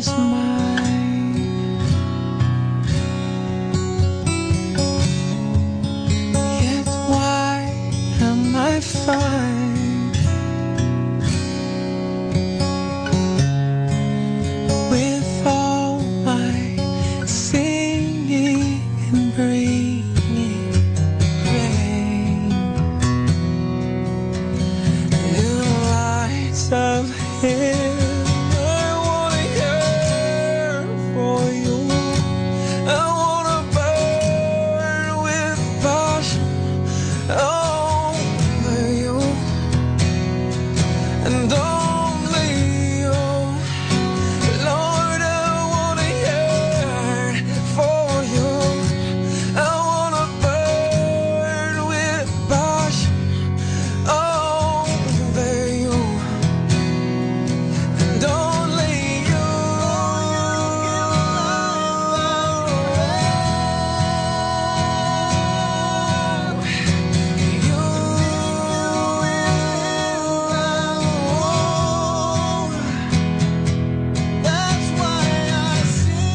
is mine. Yet why am I fine with all my singing and bringing rain? New lights of heaven I wanna yearn for you. I wanna burn with passion over you, and only you. Lord, I wanna yearn for you. I wanna burn with passion over you, and only you. That's why I sing.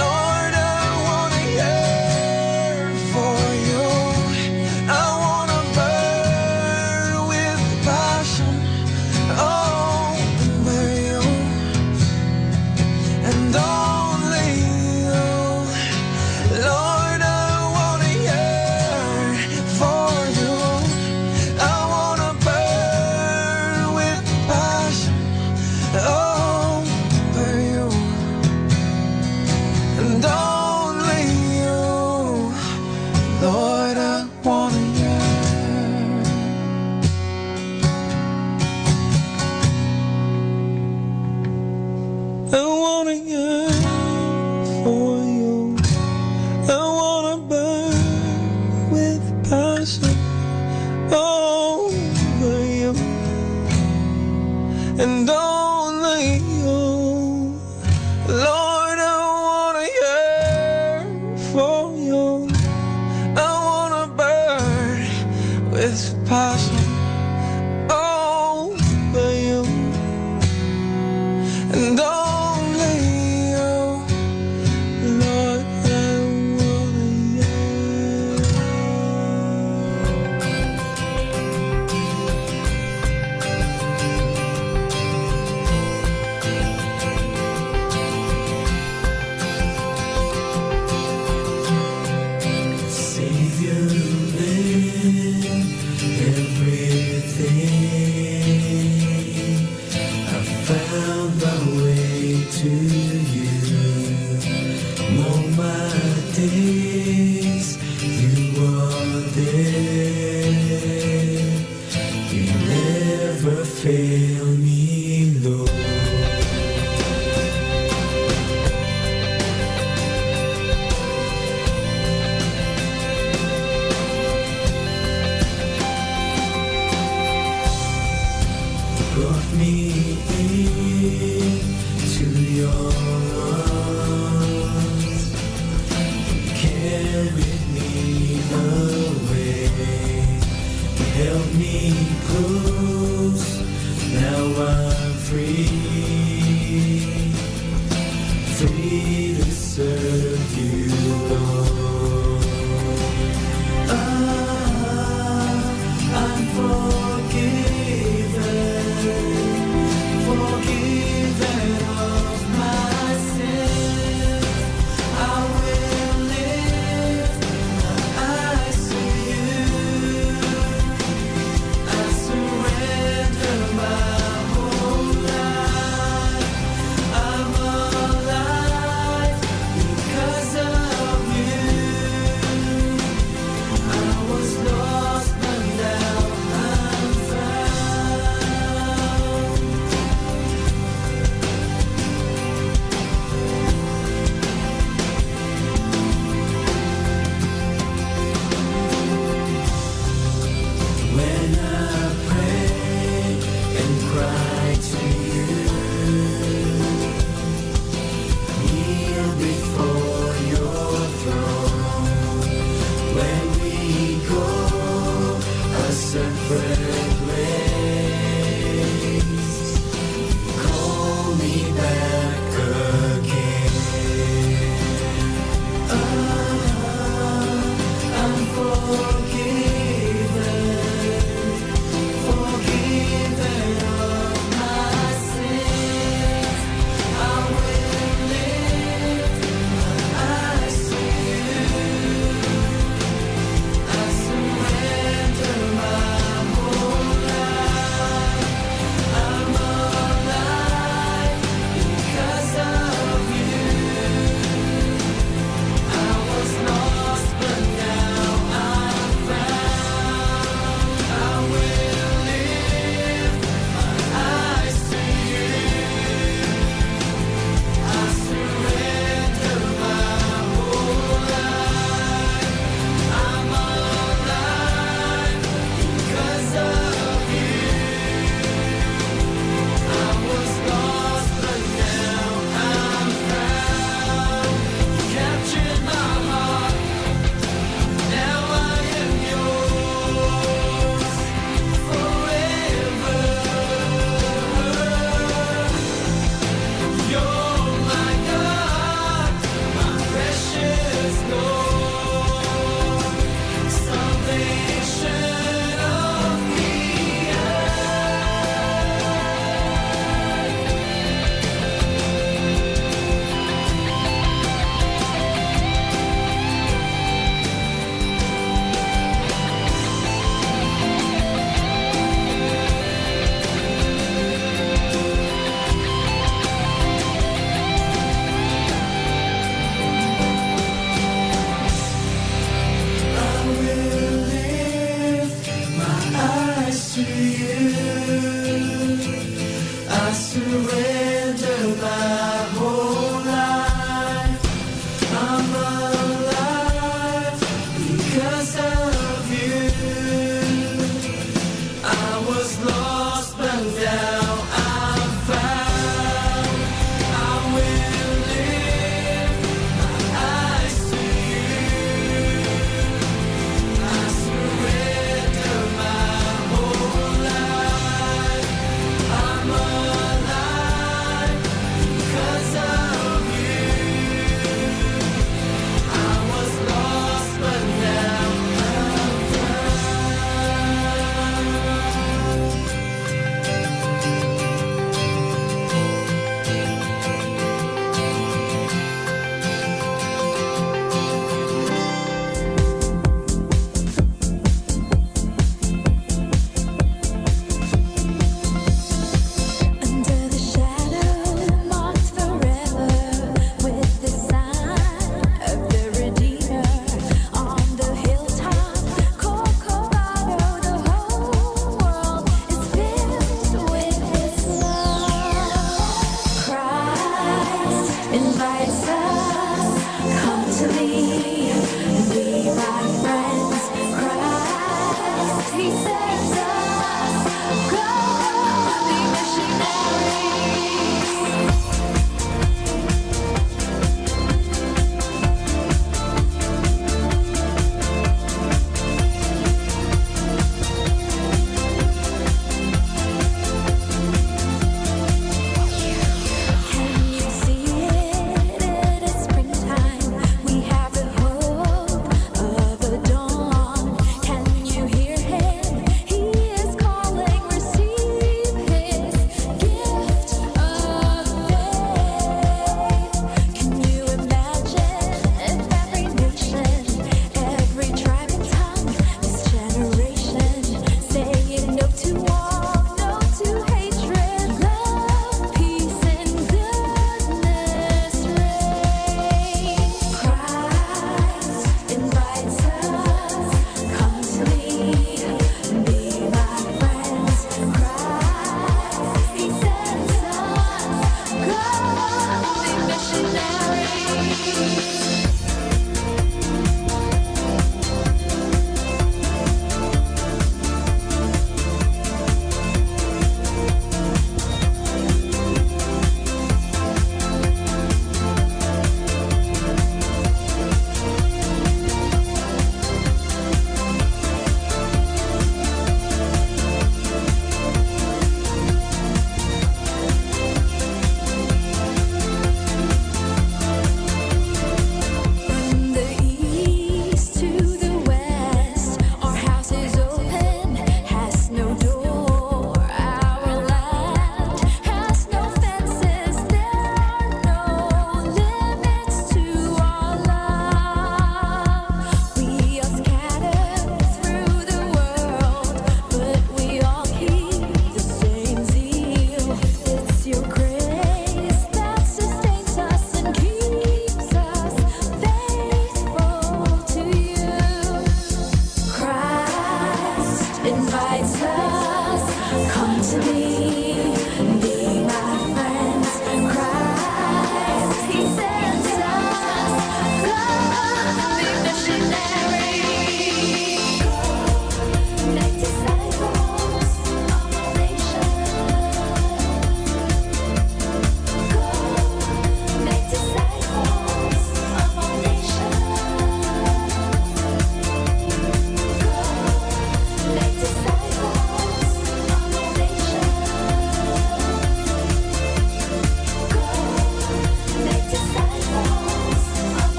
Lord, I wanna yearn for you. I wanna burn with passion over you, and only you. Lord, I wanna yearn for you. I wanna burn with passion over you, and only you. Lord, I wanna yearn. I wanna yearn for you. I wanna burn with passion over you, and only you. Lord, I wanna yearn for you. I wanna burn with passion over you, and only you. Lord, I wanna yearn. Savior in everything, I found my way to you. All my days you are there. You never fail me, Lord. Brought me into your arms. You can't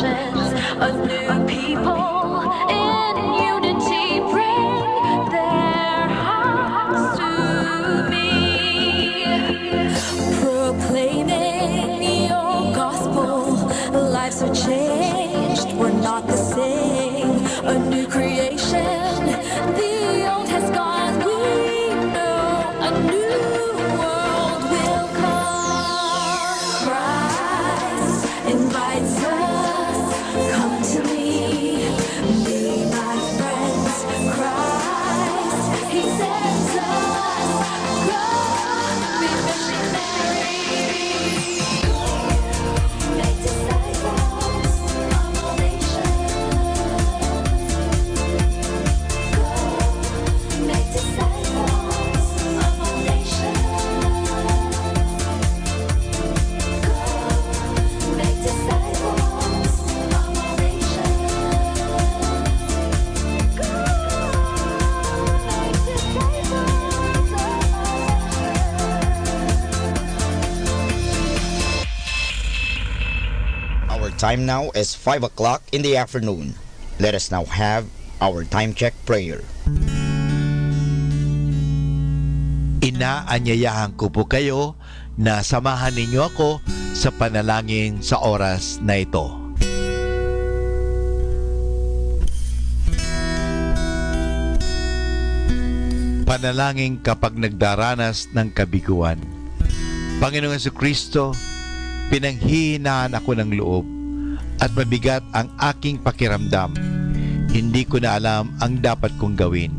nations, a new people in unity bring their hearts to me. Proclaiming your gospel, lives are changed, we're not the same. A new creation, the old has gone, we know a new world will come. Christ invites us, come to me, be my friends. Christ, he sends us, go, be missionaries. Make disciples of all nations. Go, make disciples of all nations. Go, make disciples of all nations. Go, make disciples of all nations. Our time now is 5 o'clock in the afternoon. Let us now have our time check prayer. Inaanyayahan ko po kayo na samahan ninyo ako sa panalangin sa oras na ito. Panalangin kapag nagdaranas ng kabiguan. Panginoong Jesucristo, pinanghihinaan ako ng loob at mabigat ang aking pakiramdam. Hindi ko na alam ang dapat kong gawin.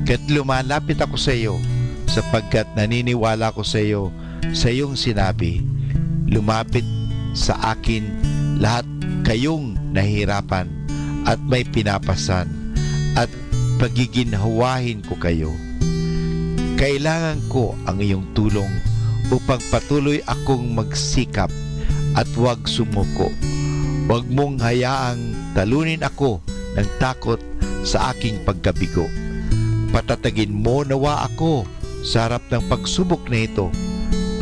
Kaya't lumalapit ako sa iyo sapagkat naniniwala ko sa iyo sa iyong sinabi. Lumapit sa akin lahat kayong nahihirapan at may pinapasan at pagiginhawahin ko kayo. Kailangan ko ang iyong tulong upang patuloy akong magsikap at huwag sumuko. Huwag mong hayaang talunin ako ng takot sa aking pagkabigo. Patatagin mo nawa ako sa harap ng pagsubok na ito.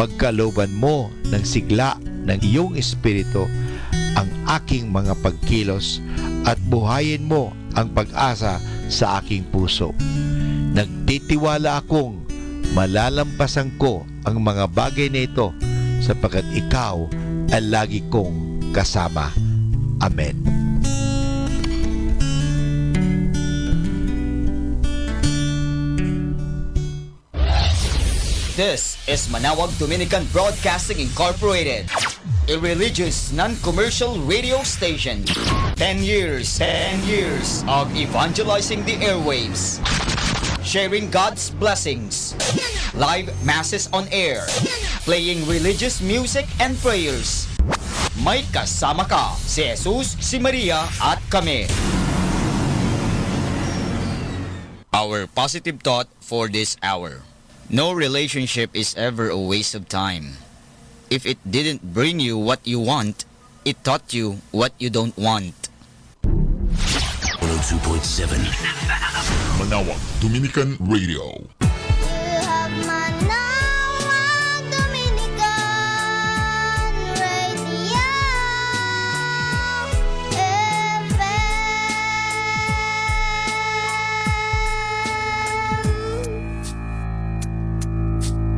Pagkalooban mo ng sigla ng iyong espiritu ang aking mga pagkilos at buhayin mo ang pag-asa sa aking puso. Nagtitiwala akong malalampasan ko ang mga bagay na ito sapagkat ikaw ay lagi kong kasama. Amen. This is Manaoag Dominican Broadcasting Incorporated, a religious non-commercial radio station. 10 years of evangelizing the airwaves, sharing God's blessings, live masses on air, playing religious music and prayers. May kasama ka, si Jesus, si Maria at kami. Our positive thought for this hour. No relationship is ever a waste of time. If it didn't bring you what you want, it taught you what you don't want. 102.7 Manaoag Dominican Radio. You have Manaoag Dominican Radio FM.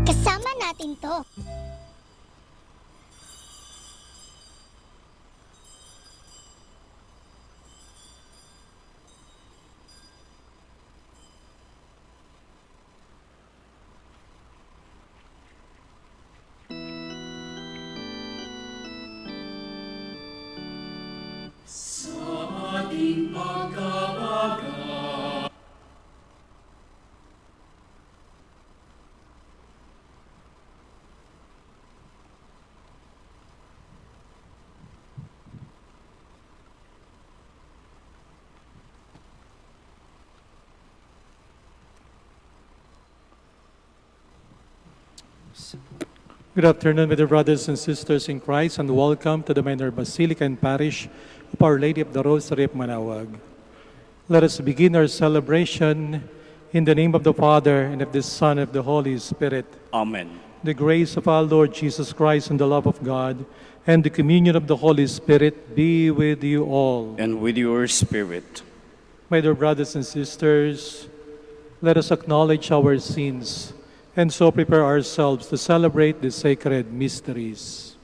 Kasama natin to. Good afternoon, my dear brothers and sisters in Christ, and welcome to the Minor Basilica and Parish of Our Lady of the Rosary of Manaoag. Let us begin our celebration in the name of the Father, and of the Son, and of the Holy Spirit. Amen. The grace of our Lord Jesus Christ and the love of God and the communion of the Holy Spirit be with you all. and with your spirit. My dear brothers and sisters, let us acknowledge our sins and so prepare ourselves to celebrate the sacred mysteries.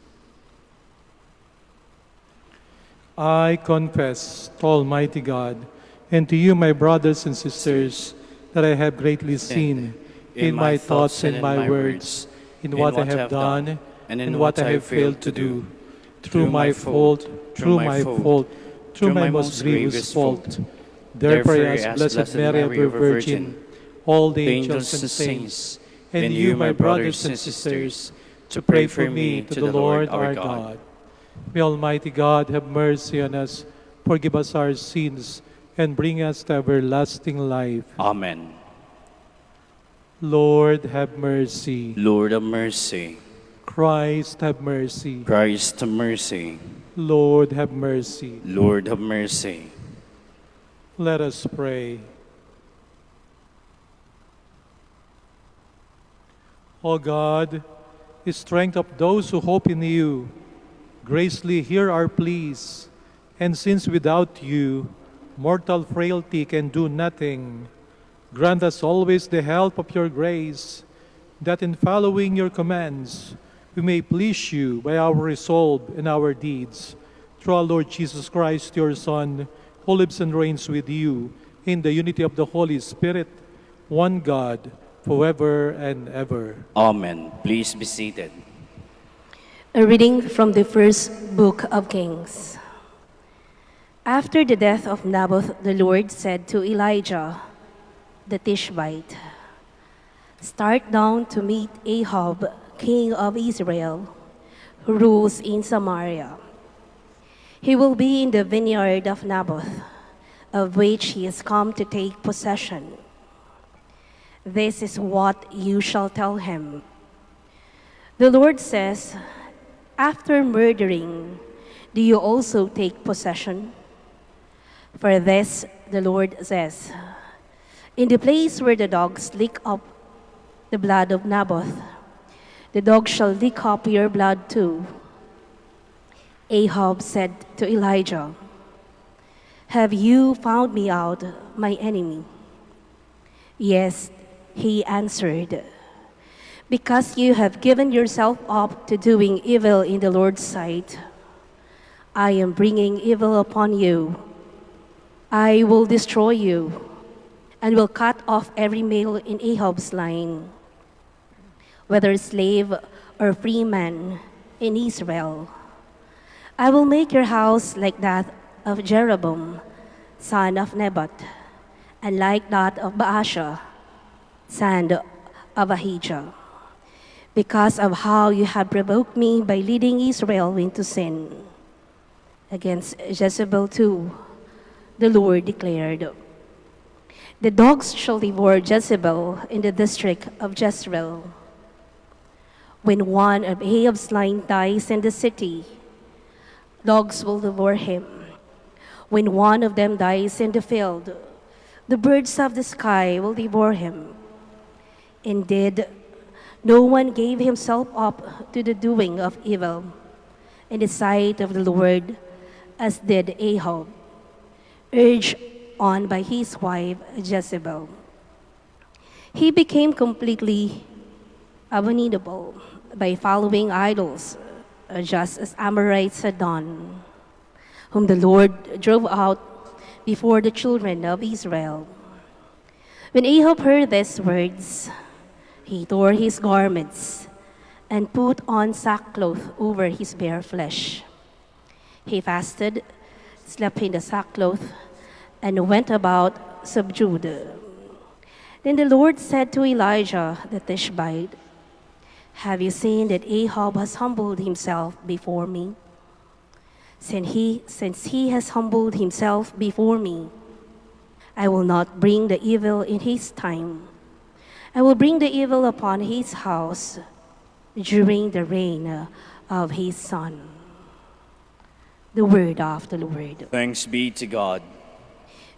I confess to Almighty God and to you, my brothers and sisters, that I have greatly sinned in my thoughts and my words, in what I have done and in what I have failed to do, through my fault, through my most grievous fault. Therefore, I ask Blessed Mary, ever Virgin, all the angels and saints, and you, my brothers and sisters, to pray for me to the Lord our God. May Almighty God have mercy on us, forgive us our sins, and bring us to everlasting life. Amen. Lord, have mercy. Lord of mercy, Christ, have mercy. Christ of mercy, Lord, have mercy. Lord of mercy. Let us pray. O God, strength of those who hope in you, graciously hear our pleas, and since without you, mortal frailty can do nothing, grant us always the help of your grace, that in following your commands, we may please you by our resolve and our deeds. Through our Lord Jesus Christ, your Son, who lives and reigns with you in the unity of the Holy Spirit, one God, forever and ever. Amen. Please be seated. A reading from the first book of Kings. After the death of Naboth, the Lord said to Elijah, the Tishbite, "Start down to meet Ahab, king of Israel, who rules in Samaria. He will be in the vineyard of Naboth, of which he has come to take possession. This is what you shall tell him. The Lord says, after murdering, do you also take possession? For this, the Lord says, in the place where the dogs lick up the blood of Naboth, the dogs shall lick up your blood too." Ahab said to Elijah, "Have you found me out, my enemy?" "Yes," he answered, "because you have given yourself up to doing evil in the Lord's sight. I am bringing evil upon you. I will destroy you and will cut off every male in Ahab's line, whether slave or free man in Israel. I will make your house like that of Jeroboam, son of Nebat, and like that of Baasha, son of Ahijah, because of how you have provoked me by leading Israel into sin. Against Jezebel too, the Lord declared, the dogs shall devour Jezebel in the district of Jezreel. When one of Ahab's line dies in the city, dogs will devour him. When one of them dies in the field, the birds of the sky will devour him. Indeed, no one gave himself up to the doing of evil in the sight of the Lord as did Ahab, urged on by his wife Jezebel. He became completely abominable by following idols, just as Amorites had done, whom the Lord drove out before the children of Israel. When Ahab heard these words, he tore his garments and put on sackcloth over his bare flesh. He fasted, slept in the sackcloth, and went about subdued. Then the Lord said to Elijah the Tishbite, "Have you seen that Ahab has humbled himself before me? Since he has humbled himself before me, I will not bring the evil in his time. I will bring the evil upon his house during the reign of his son." The word of the Lord. Thanks be to God.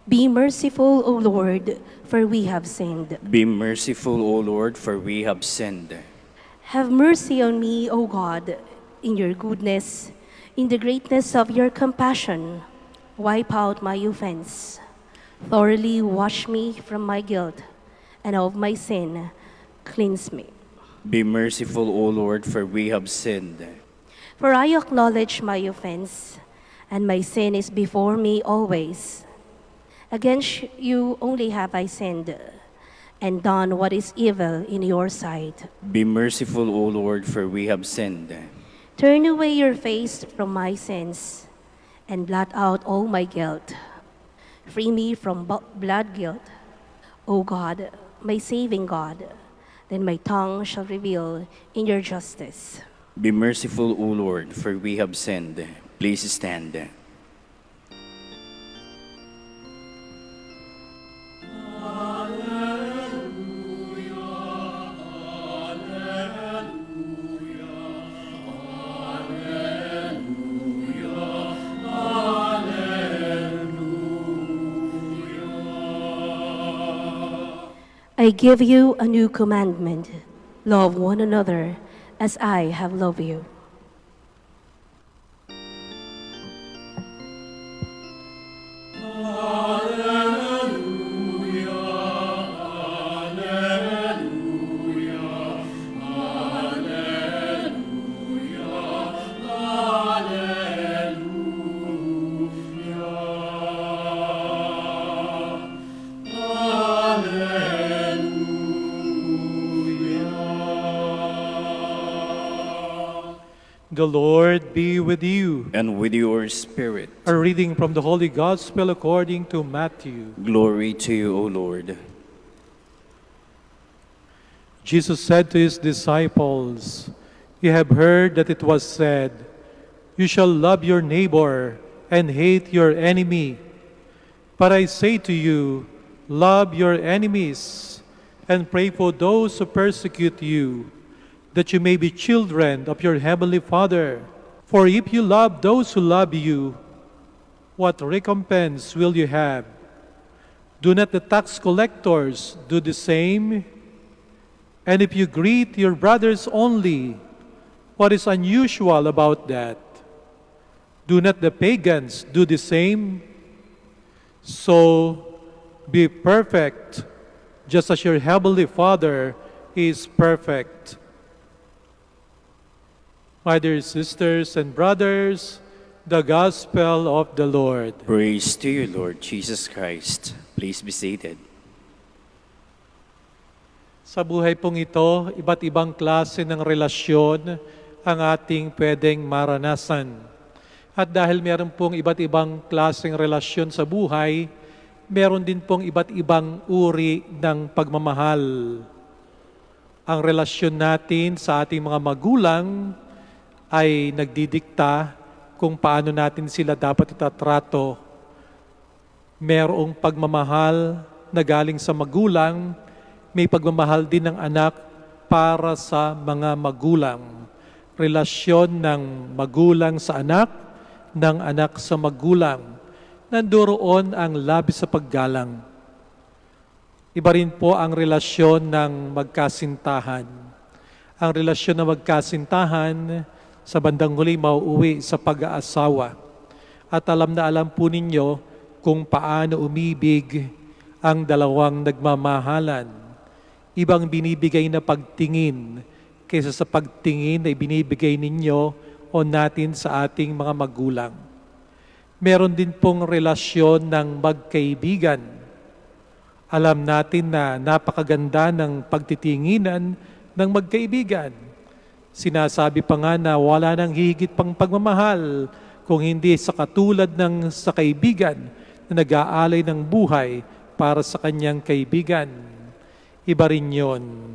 Be merciful, O Lord, for we have sinned. Be merciful, O Lord, for we have sinned. Have mercy on me, O God, in your goodness, in the greatness of your compassion, wipe out my offense. Thoroughly wash me from my guilt, and of my sin, cleanse me. Be merciful, O Lord, for we have sinned. For I acknowledge my offense, and my sin is before me always. Against you only have I sinned, and done what is evil in your sight. Be merciful, O Lord, for we have sinned. Turn away your face from my sins, and blot out all my guilt. Free me from blood guilt. O God, my saving God, then my tongue shall reveal in your justice. Be merciful, O Lord, for we have sinned. Please stand. I give you a new commandment. Love one another as I have loved you. The Lord be with you. And with your spirit. A reading from the Holy Gospel according to Matthew. Glory to you, O Lord. Jesus said to his disciples, "You have heard that it was said, 'You shall love your neighbor and hate your enemy.' But I say to you, love your enemies and pray for those who persecute you, that you may be children of your heavenly Father. For if you love those who love you, what recompense will you have? Do not the tax collectors do the same? And if you greet your brothers only, what is unusual about that? Do not the pagans do the same? So be perfect, just as your heavenly Father is perfect." My dear sisters and brothers, the Gospel of the Lord. Praise to you, Lord Jesus Christ. Please be seated. Sa buhay pong ito, iba't ibang klase ng relasyon ang ating pwedeng maranasan. At dahil meron pong iba't ibang klaseng relasyon sa buhay, meron din pong iba't ibang uri ng pagmamahal. Ang relasyon natin sa ating mga magulang ay nagdidikta kung paano natin sila dapat itatrato. Merong pagmamahal na galing sa magulang, may pagmamahal din ng anak para sa mga magulang. Relasyon ng magulang sa anak, ng anak sa magulang. Nandoon ang labis sa paggalang. Iba rin po ang relasyon ng magkasintahan. Ang relasyon ng magkasintahan, sa bandang huli mauuwi sa pag-aasawa. At alam na alam po ninyo kung paano umibig ang dalawang nagmamahalan. Ibang binibigay na pagtingin kaysa sa pagtingin na ibinibigay ninyo o natin sa ating mga magulang. Meron din pong relasyon ng magkaibigan. Alam natin na napakaganda ng pagtitinginan ng magkaibigan. Sinasabi pa nga na wala nang higit pang pagmamahal kung hindi sa katulad ng sa kaibigan na nag-aalay ng buhay para sa kanyang kaibigan. Iba rin yun.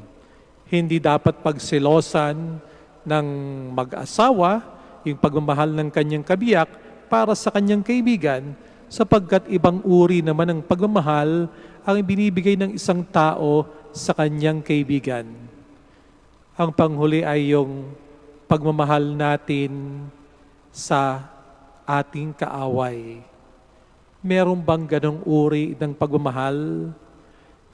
Hindi dapat pagselosan ng mag-asawa yung pagmamahal ng kanyang kabiyak para sa kanyang kaibigan, sapagkat ibang uri naman ng pagmamahal ang binibigay ng isang tao sa kanyang kaibigan. Ang panghuli ay yung pagmamahal natin sa ating kaaway. Meron bang ganong uri ng pagmamahal?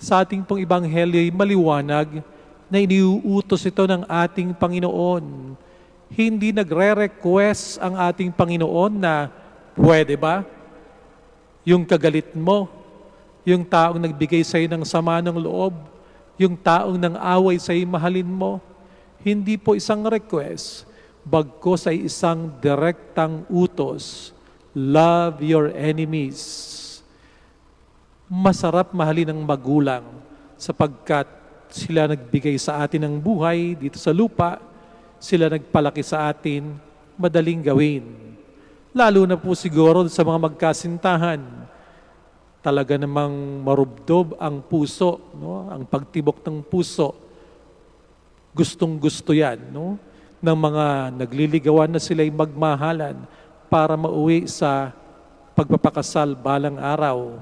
Sa ating pong Ebanghelyo ay maliwanag na iniuutos ito ng ating Panginoon. Hindi nagre-request ang ating Panginoon na, pwede ba? Yung kagalit mo, yung taong nagbigay sa iyo ng sama ng loob, yung taong nang away sa iyo mahalin mo, hindi po isang request, bagkus ay isang direktang utos. Love your enemies. Masarap mahalin ng magulang sapagkat sila nagbigay sa atin ng buhay dito sa lupa, sila nagpalaki sa atin, madaling gawin. Lalo na po siguro sa mga magkasintahan, talaga namang marubdob ang puso, no? Ang pagtibok ng puso. Gustong-gusto yan, no? Ng mga nagliligawan na sila'y magmahalan para mauwi sa pagpapakasal balang araw.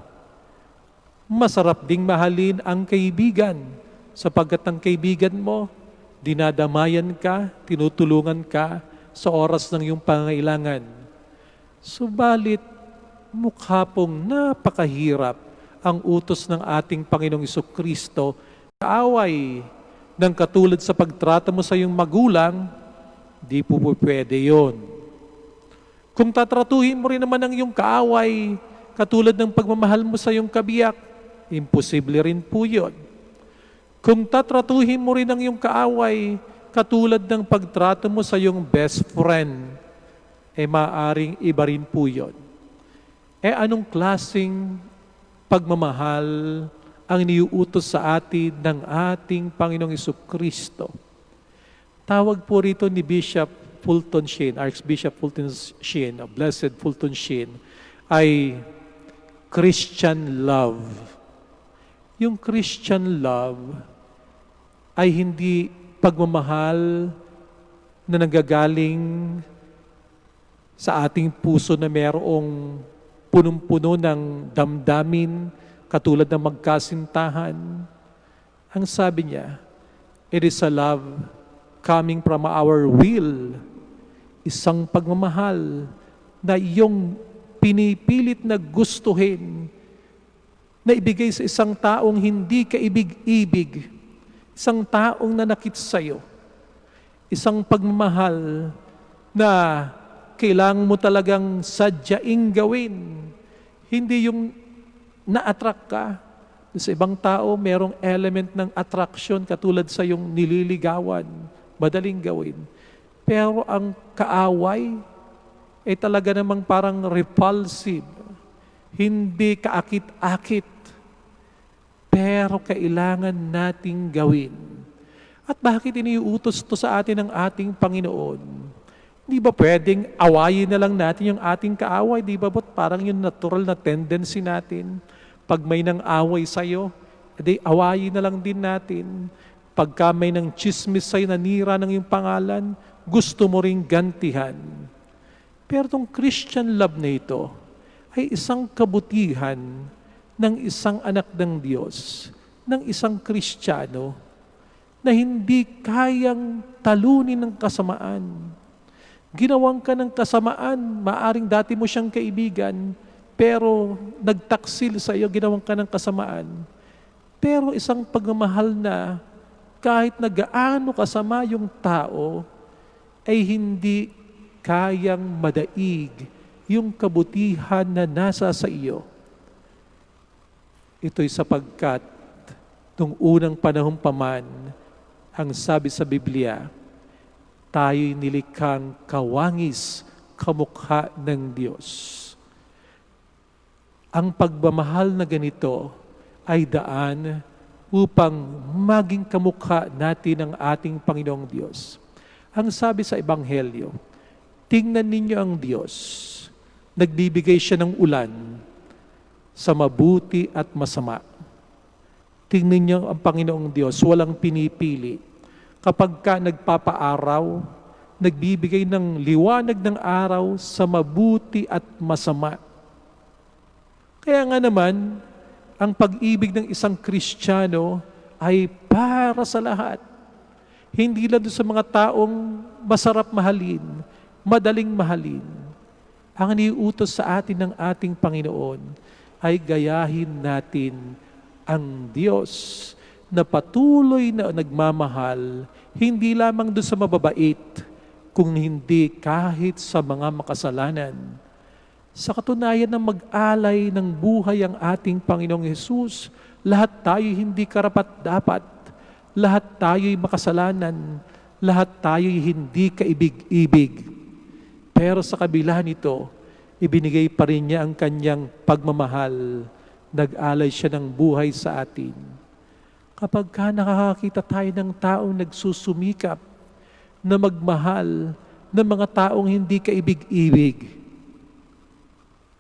Masarap ding mahalin ang kaibigan sapagkat ang kaibigan mo, dinadamayan ka, tinutulungan ka sa oras ng iyong pangailangan. Subalit, mukha pong napakahirap ang utos ng ating Panginoong Jesucristo. Kaaway ng katulad sa pagtrata mo sa iyong magulang, di po pwede yun. Kung tatratuhin mo rin naman ang iyong kaaway, katulad ng pagmamahal mo sa iyong kabiyak, imposible rin po yun. Kung tatratuhin mo rin ang iyong kaaway, katulad ng pagtrato mo sa iyong best friend, maaaring iba rin po yun. Anong klaseng pagmamahal ang iniuutos sa atin ng ating Panginoong Jesucristo? Tawag po rito ni Bishop Fulton Sheen, Archbishop Fulton Sheen, Blessed Fulton Sheen, ay Christian love. Yung Christian love ay hindi pagmamahal na nanggagaling sa ating puso na mayroong punong-puno ng damdamin katulad ng magkasintahan. Ang sabi niya, it is a love coming from our will. Isang pagmamahal na iyong pinipilit na gustuhin na ibigay sa isang taong hindi kaibig-ibig, isang taong nanakit sa iyo, isang pagmamahal na kailangan mo talagang sadyaing gawin. Hindi yung na-attract ka. Sa ibang tao, merong element ng attraction katulad sa yung nililigawan, madaling gawin. Pero ang kaaway ay talaga namang parang repulsive, hindi kaakit-akit, pero kailangan nating gawin. At bakit iniuutos to sa atin ng ating Panginoon? Di ba pwedeng awayin na lang natin yung ating kaaway? Di ba parang yung natural na tendency natin? Pag may nang away sa'yo, edi awayin na lang din natin. Pagka may nang chismis sa'yo, nanira ng iyong pangalan, gusto mo ring gantihan. Pero itong Christian love na ito ay isang kabutihan ng isang anak ng Diyos, ng isang Kristiyano, na hindi kayang talunin ng kasamaan. Ginawang ka ng kasamaan, maaring dati mo siyang kaibigan, pero nagtaksil sa iyo, ginawang ka ng kasamaan. Pero isang pagmamahal na kahit na gaano kasama yung tao, ay hindi kayang madaig yung kabutihan na nasa sa iyo. Ito'y sapagkat nung unang panahon pa man, ang sabi sa Biblia, tayo'y nilikhang kawangis, kamukha ng Diyos. Ang pagmamahal na ganito ay daan upang maging kamukha natin ang ating Panginoong Diyos. Ang sabi sa Ebanghelyo, tingnan ninyo ang Diyos, nagbibigay siya ng ulan sa mabuti at masama. Tingnan niyo ang Panginoong Diyos, walang pinipili. Kapag ka nagpapaaraw, nagbibigay ng liwanag ng araw sa mabuti at masama. Kaya nga naman, ang pag-ibig ng isang Kristiyano ay para sa lahat. Hindi lang sa mga taong masarap mahalin, madaling mahalin. Ang iniutos sa atin ng ating Panginoon ay gayahin natin ang Diyos na patuloy na nagmamahal, hindi lamang doon sa mababait, kung hindi kahit sa mga makasalanan. Sa katunayan ng mag-alay ng buhay ang ating Panginoong Hesus, lahat tayo hindi karapat-dapat, lahat tayo'y makasalanan, lahat tayo'y hindi kaibig-ibig. Pero sa kabila nito, ibinigay pa rin niya ang kanyang pagmamahal. Nag-alay siya ng buhay sa atin. Kapag nakakakita tayo ng taong nagsusumikap na magmahal ng mga taong hindi kaibig-ibig,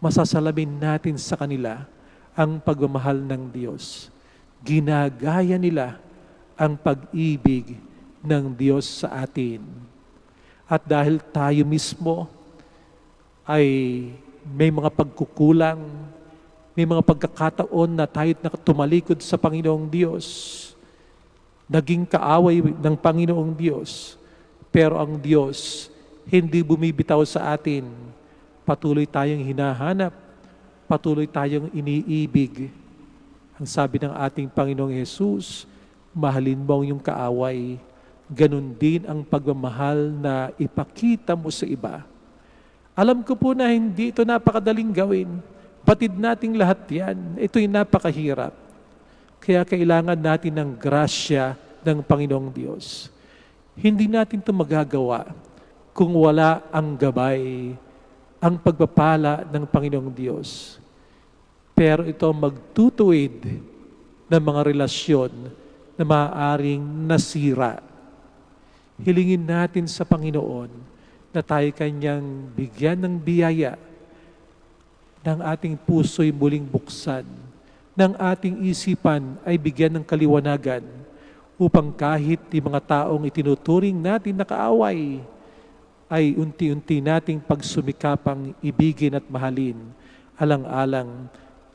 masasalamin natin sa kanila ang pagmamahal ng Diyos. Ginagaya nila ang pag-ibig ng Diyos sa atin. At dahil tayo mismo ay may mga pagkukulang, may mga pagkakataon na tayo tumalikod sa Panginoong Diyos, naging kaaway ng Panginoong Diyos, pero ang Diyos hindi bumibitaw sa atin. Patuloy tayong hinahanap, patuloy tayong iniibig. Ang sabi ng ating Panginoong Hesus, mahalin mo ang iyong kaaway, ganun din ang pagmamahal na ipakita mo sa iba. Alam ko po na hindi ito napakadaling gawin. Batid nating lahat yan. Ito'y napakahirap. Kaya kailangan natin ng grasya ng Panginoong Diyos. Hindi natin ito magagawa kung wala ang gabay, ang pagpapala ng Panginoong Diyos. Pero ito magtutuwid ng mga relasyon na maaaring nasira. Hilingin natin sa Panginoon na tayo kanyang bigyan ng biyaya, ng ating puso'y muling buksan, ng ating isipan ay bigyan ng kaliwanagan, upang kahit yung mga taong itinuturing natin na kaaway, ay unti-unti nating pagsumikapang ibigin at mahalin, alang-alang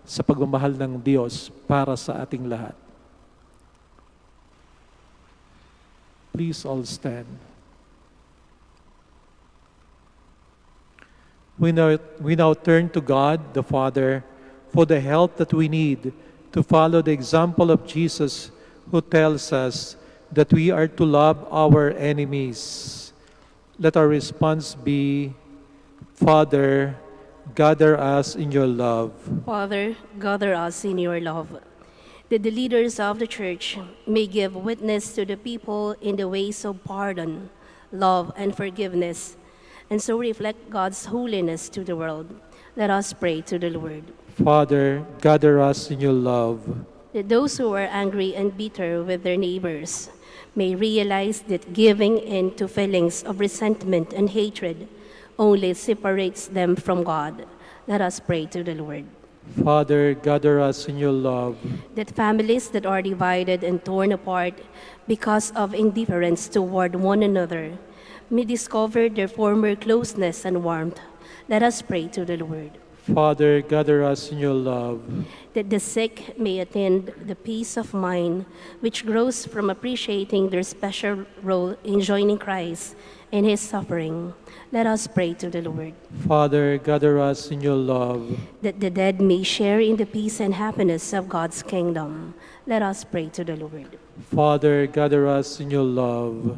sa pagmamahal ng Diyos para sa ating lahat. Please all stand. We now turn to God, the Father, for the help that we need to follow the example of Jesus, who tells us that we are to love our enemies. Let our response be, Father, gather us in your love. Father, gather us in your love, that the leaders of the Church may give witness to the people in the ways of pardon, love, and forgiveness, and so reflect God's holiness to the world. Let us pray to the Lord. Father, gather us in your love. That those who are angry and bitter with their neighbors may realize that giving in to feelings of resentment and hatred only separates them from God. Let us pray to the Lord. Father, gather us in your love. That families that are divided and torn apart because of indifference toward one another may discover their former closeness and warmth. Let us pray to the Lord. Father, gather us in your love. That the sick may attain the peace of mind which grows from appreciating their special role in joining Christ in his suffering. Let us pray to the Lord. Father, gather us in your love. That the dead may share in the peace and happiness of God's kingdom. Let us pray to the Lord. Father, gather us in your love.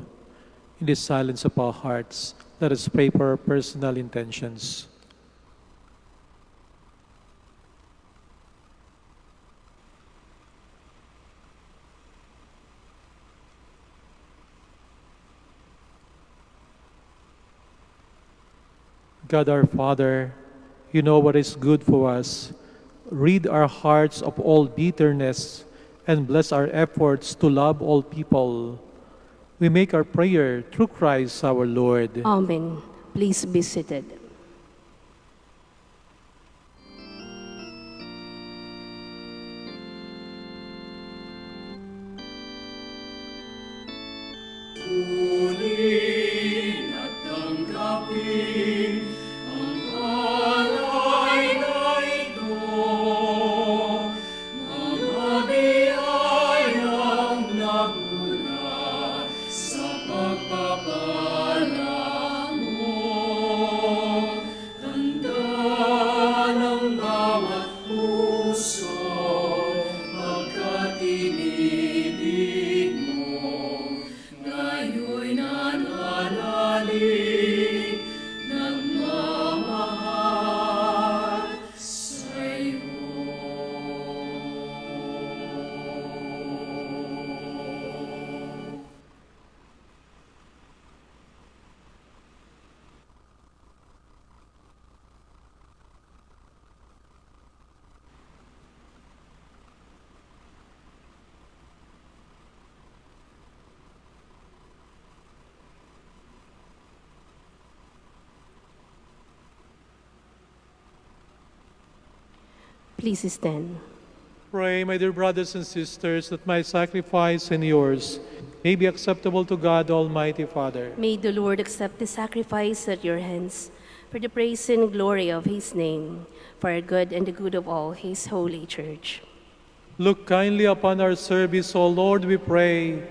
In the silence of our hearts, let us pray for our personal intentions. God our Father, you know what is good for us. Rid our hearts of all bitterness and bless our efforts to love all people. We make our prayer through Christ our Lord. Amen. Please be seated. Ngayon Please stand. Pray, my dear brothers and sisters, that my sacrifice and yours may be acceptable to God, Almighty Father. May the Lord accept the sacrifice at your hands for the praise and glory of his name, for our good and the good of all his holy church. Look kindly upon our service, O Lord, we pray,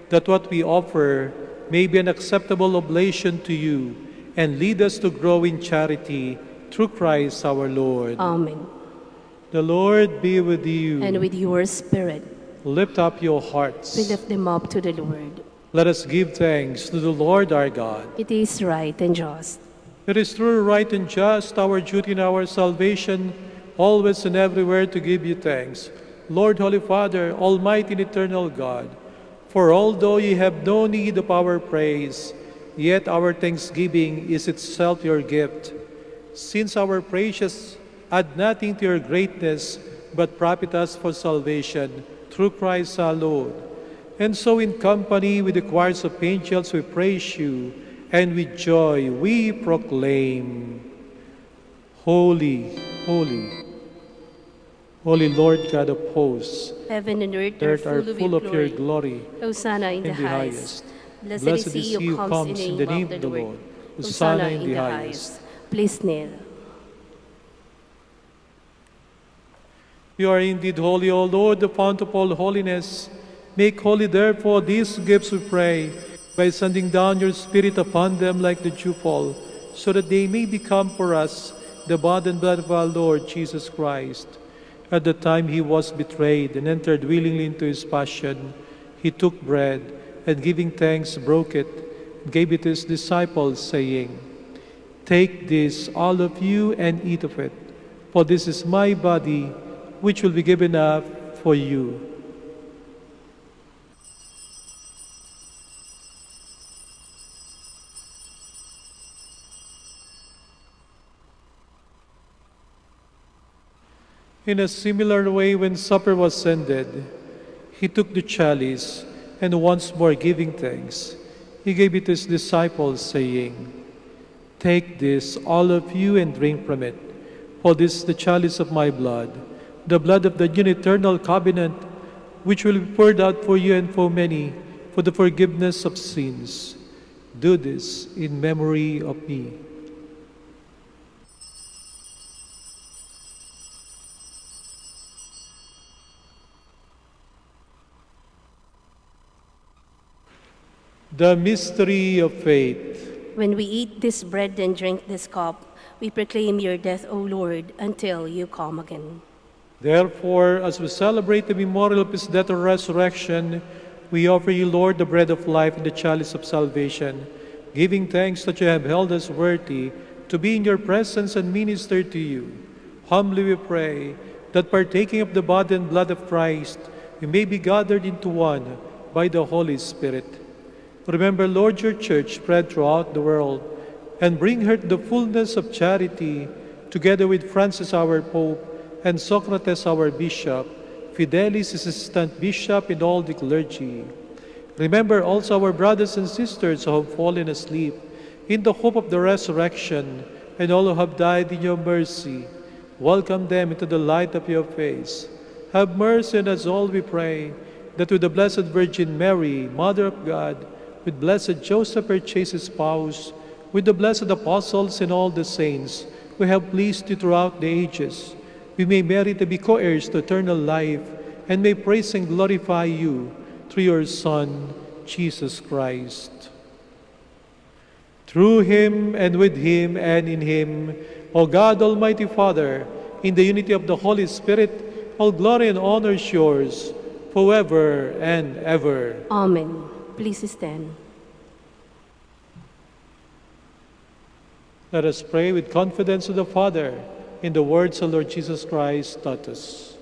that what we offer may be an acceptable oblation to you, and lead us to grow in charity through Christ our Lord. Amen. The Lord be with you. And with your spirit, Lift up your hearts. we lift them up to the Lord. Let us give thanks to the Lord our God. It is right and just. It is true, right, and just, our duty and our salvation, always and everywhere to give you thanks, Lord, Holy Father, Almighty and eternal God. For although ye have no need of our praise, yet our thanksgiving is itself your gift. Since our praises add nothing to your greatness, but profit us for salvation, through Christ our Lord. And so in company with the choirs of angels we praise you, and with joy we proclaim, Holy, holy, holy Lord God of hosts, Heaven and earth earth are are full of your glory. glory. Hosanna in the In the highest. highest. Blessed is he who comes in the name of the Lord. Hosanna in the highest. Please kneel. You are indeed holy, O Lord, the fount of all holiness. Make holy, therefore, these gifts, we pray, by sending down your Spirit upon them like the dewfall, so that they may become for us the body and blood of our Lord Jesus Christ. At the time he was betrayed and entered willingly into his passion, he took bread, and giving thanks, broke it, and gave it to his disciples, saying, Take this, all of you, and eat of it, for this is my body, which will be given up for you. In a similar way, when supper was ended, he took the chalice, and once more giving thanks, he gave it to his disciples, saying, Take this, all of you, and drink from it, for this is the chalice of my blood, the blood of the new and eternal covenant, which will be poured out for you and for many, for the forgiveness of sins. Do this in memory of me. The mystery of faith. When we eat this bread and drink this cup, we proclaim your death, O Lord, until you come again. Therefore, as we celebrate the memorial of his death and resurrection, we offer you, Lord, the bread of life and the chalice of salvation, giving thanks that you have held us worthy to be in your presence and minister to you. Humbly we pray that partaking of the body and blood of Christ, we may be gathered into one by the Holy Spirit. Remember, Lord, your church spread throughout the world, and bring her to the fullness of charity, together with Francis our Pope, and Socrates our Bishop, Fidelis his assistant bishop, and all the clergy. Remember also our brothers and sisters who have fallen asleep, in the hope of the resurrection, and all who have died in your mercy. Welcome them into the light of your face. Have mercy on us all, we pray, that with the Blessed Virgin Mary, Mother of God, with blessed Joseph, her chaste spouse, with the blessed apostles and all the saints, who have pleased you throughout the ages, we may merit to be co-heirs to eternal life, and may praise and glorify you through your Son, Jesus Christ. Through him, and with him, and in him, O God, Almighty Father, in the unity of the Holy Spirit, all glory and honor is yours, forever and ever. Amen. Please stand. Let us pray with confidence to the Father in the words of Lord Jesus Christ taught us.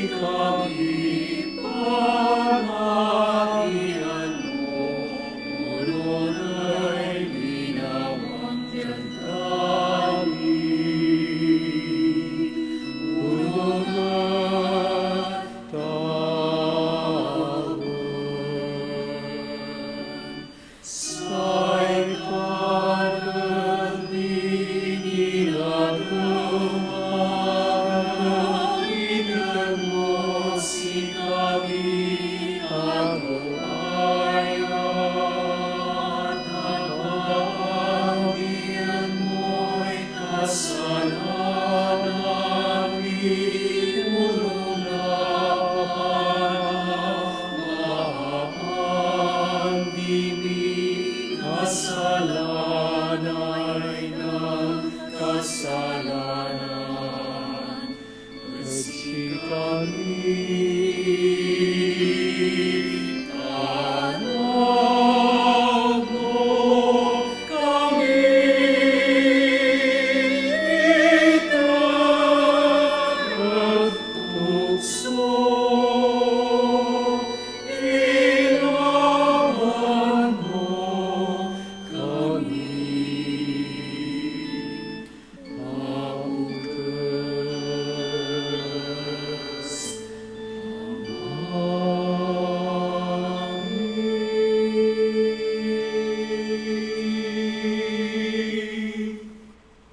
Kami para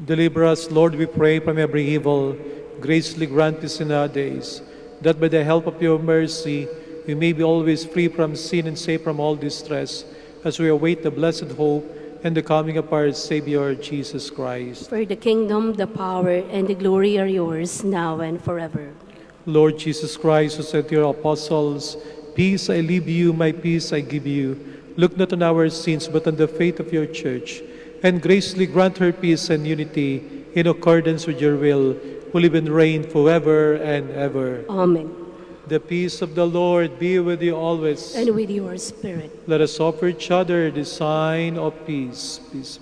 Deliver us, Lord, we pray, from every evil. Graciously grant this in our days, that by the help of your mercy we may be always free from sin and safe from all distress, as we await the blessed hope and the coming of our Savior, Jesus Christ. For the kingdom, the power, and the glory are yours, now and forever. Lord Jesus Christ, who said to your apostles, "Peace I leave you, my peace I give you," look not on our sins, but on the faith of your church, and graciously grant her peace and unity in accordance with your will, who live and reign forever and ever. Amen. The peace of the Lord be with you always. And with your spirit. Let us offer each other the sign of peace. Peace.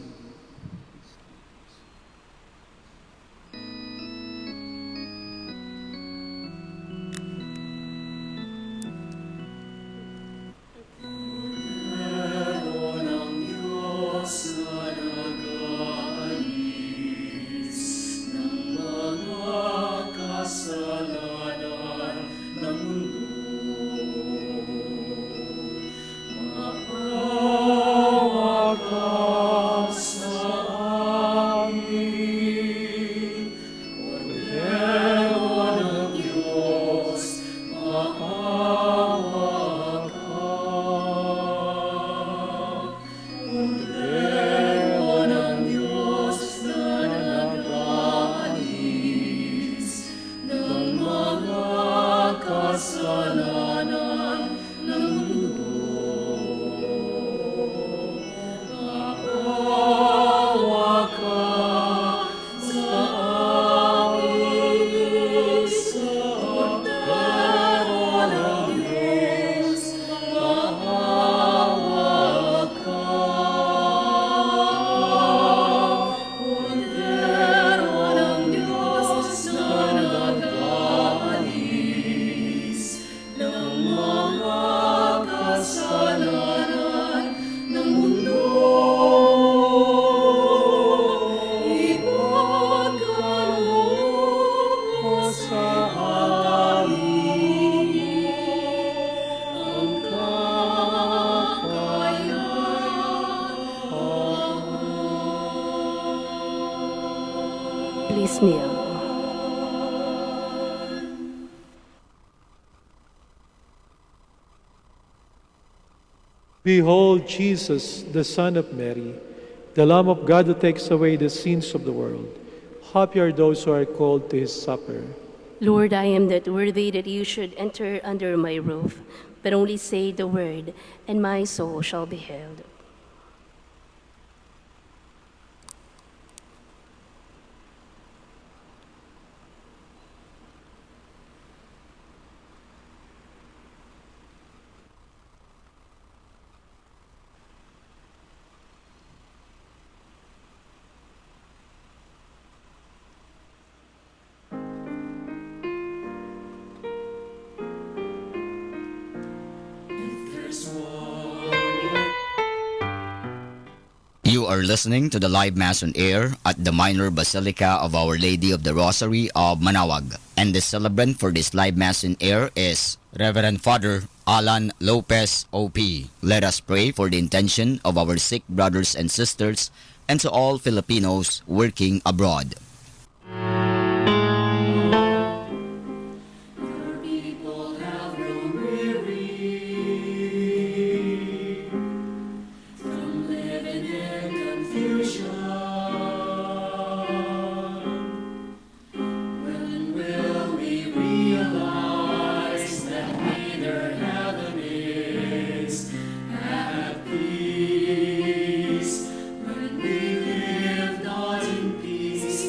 Please kneel. Behold Jesus, the Son of Mary, the Lamb of God who takes away the sins of the world. Happy are those who are called to his supper. Lord, I am not worthy that you should enter under my roof, but only say the word, and my soul shall be healed. You are listening to the live Mass on air at the Minor Basilica of Our Lady of the Rosary of Manaoag. And the celebrant for this live Mass in air is Reverend Father Alan Lopez, OP. Let us pray for the intention of our sick brothers and sisters and to all Filipinos working abroad. When we live not in peace,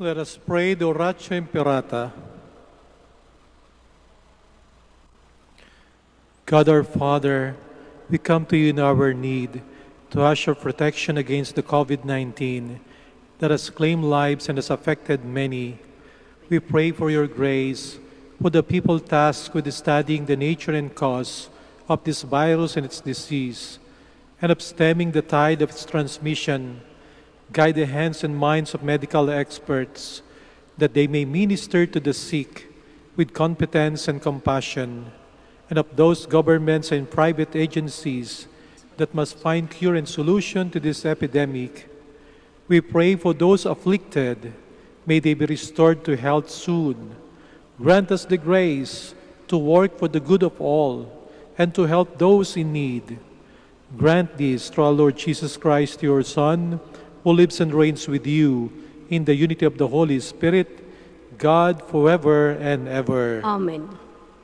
Let us pray the Oratio Imperata. God our Father, we come to you in our need to ask your protection against the COVID-19 that has claimed lives and has affected many. We pray for your grace for the people tasked with studying the nature and cause of this virus and its disease, and of stemming the tide of its transmission. Guide the hands and minds of medical experts that they may minister to the sick with competence and compassion, and of those governments and private agencies that must find cure and solution to this epidemic. We pray for those afflicted. May they be restored to health soon. Grant us the grace to work for the good of all and to help those in need. Grant this through our Lord Jesus Christ, your Son, who lives and reigns with you in the unity of the Holy Spirit, God forever and ever. Amen.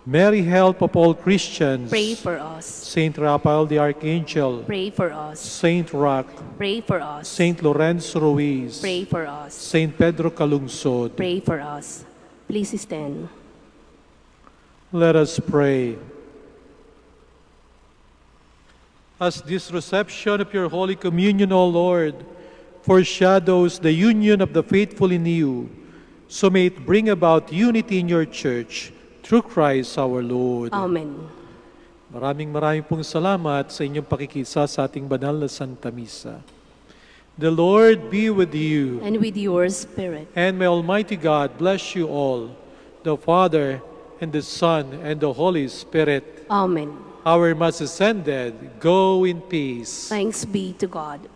Mary, help of all Christians. Pray for us. Saint Raphael the Archangel. Pray for us. Saint Roch. Pray for us. Saint Lorenzo Ruiz. Pray for us. Saint Pedro Calungsod. Pray for us. Please stand. Let us pray. As this reception of your Holy Communion, O Lord, foreshadows the union of the faithful in you, so may it bring about unity in your church through Christ our Lord. Amen. Maraming pong salamat sa inyong pakikisa sa ating banal na Santa Misa. The Lord be with you. And with your spirit. And may Almighty God bless you all, the Father, and the Son, and the Holy Spirit. Amen. Our Mass is ended. Go in peace. Thanks be to God.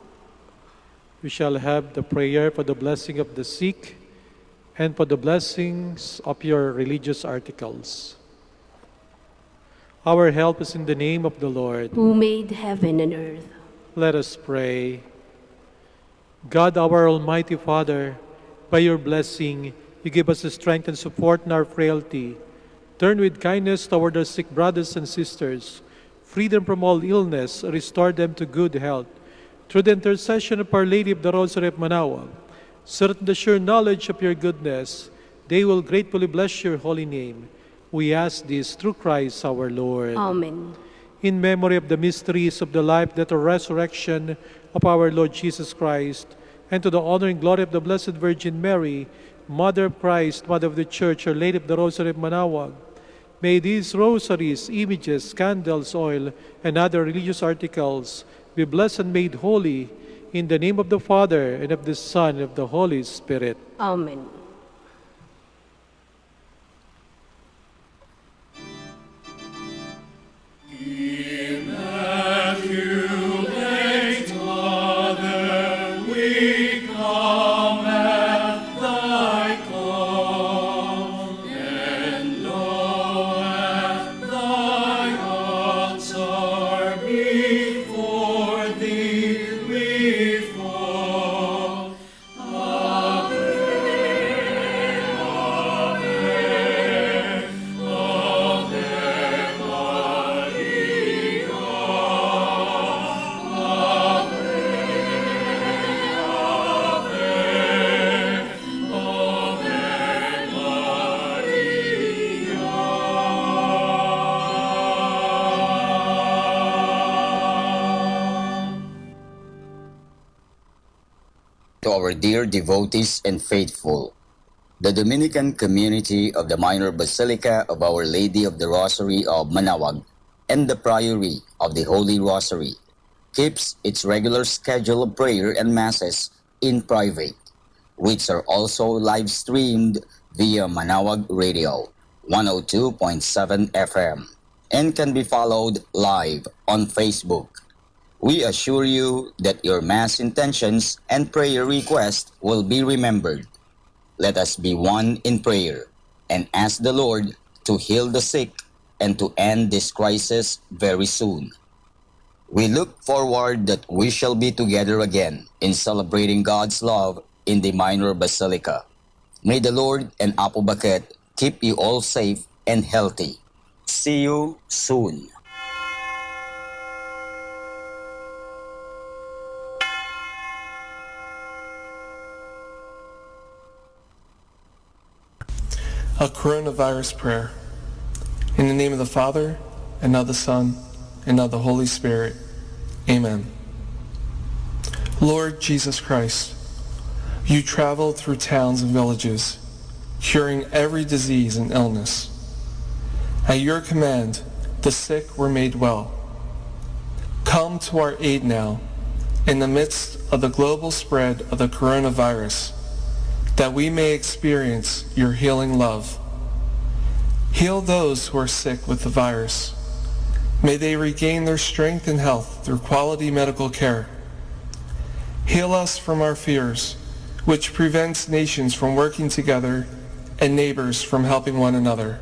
We shall have the prayer for the blessing of the sick and for the blessings of your religious articles. Our help is in the name of the Lord. Who made heaven and earth. Let us pray. God, our Almighty Father, by your blessing, you give us the strength and support in our frailty. Turn with kindness toward our sick brothers and sisters. Free them from all illness, restore them to good health. Through the intercession of Our Lady of the Rosary of Manaoag, certain the sure knowledge of your goodness, they will gratefully bless your holy name. We ask this through Christ our Lord. Amen. In memory of the mysteries of the life, death, and resurrection of our Lord Jesus Christ, and to the honor and glory of the Blessed Virgin Mary, Mother of Christ, Mother of the Church, Our Lady of the Rosary of Manaoag, may these rosaries, images, candles, oil, and other religious articles be blessed and made holy in the name of the Father, and of the Son, and of the Holy Spirit. Amen. To our dear devotees and faithful, the Dominican community of the Minor Basilica of Our Lady of the Rosary of Manaoag and the Priory of the Holy Rosary keeps its regular schedule of prayer and masses in private, which are also live streamed via Manaoag Radio 102.7 FM and can be followed live on Facebook. We assure you that your Mass intentions and prayer requests will be remembered. Let us be one in prayer and ask the Lord to heal the sick and to end this crisis very soon. We look forward that we shall be together again in celebrating God's love in the Minor Basilica. May the Lord and Apo Baket keep you all safe and healthy. See you soon. A coronavirus prayer. In the name of the Father, and of the Son, and of the Holy Spirit. Amen. Lord Jesus Christ, you traveled through towns and villages, curing every disease and illness. At your command, the sick were made well. Come to our aid now, in the midst of the global spread of the coronavirus, that we may experience your healing love. Heal those who are sick with the virus. May they regain their strength and health through quality medical care. Heal us from our fears, which prevents nations from working together and neighbors from helping one another.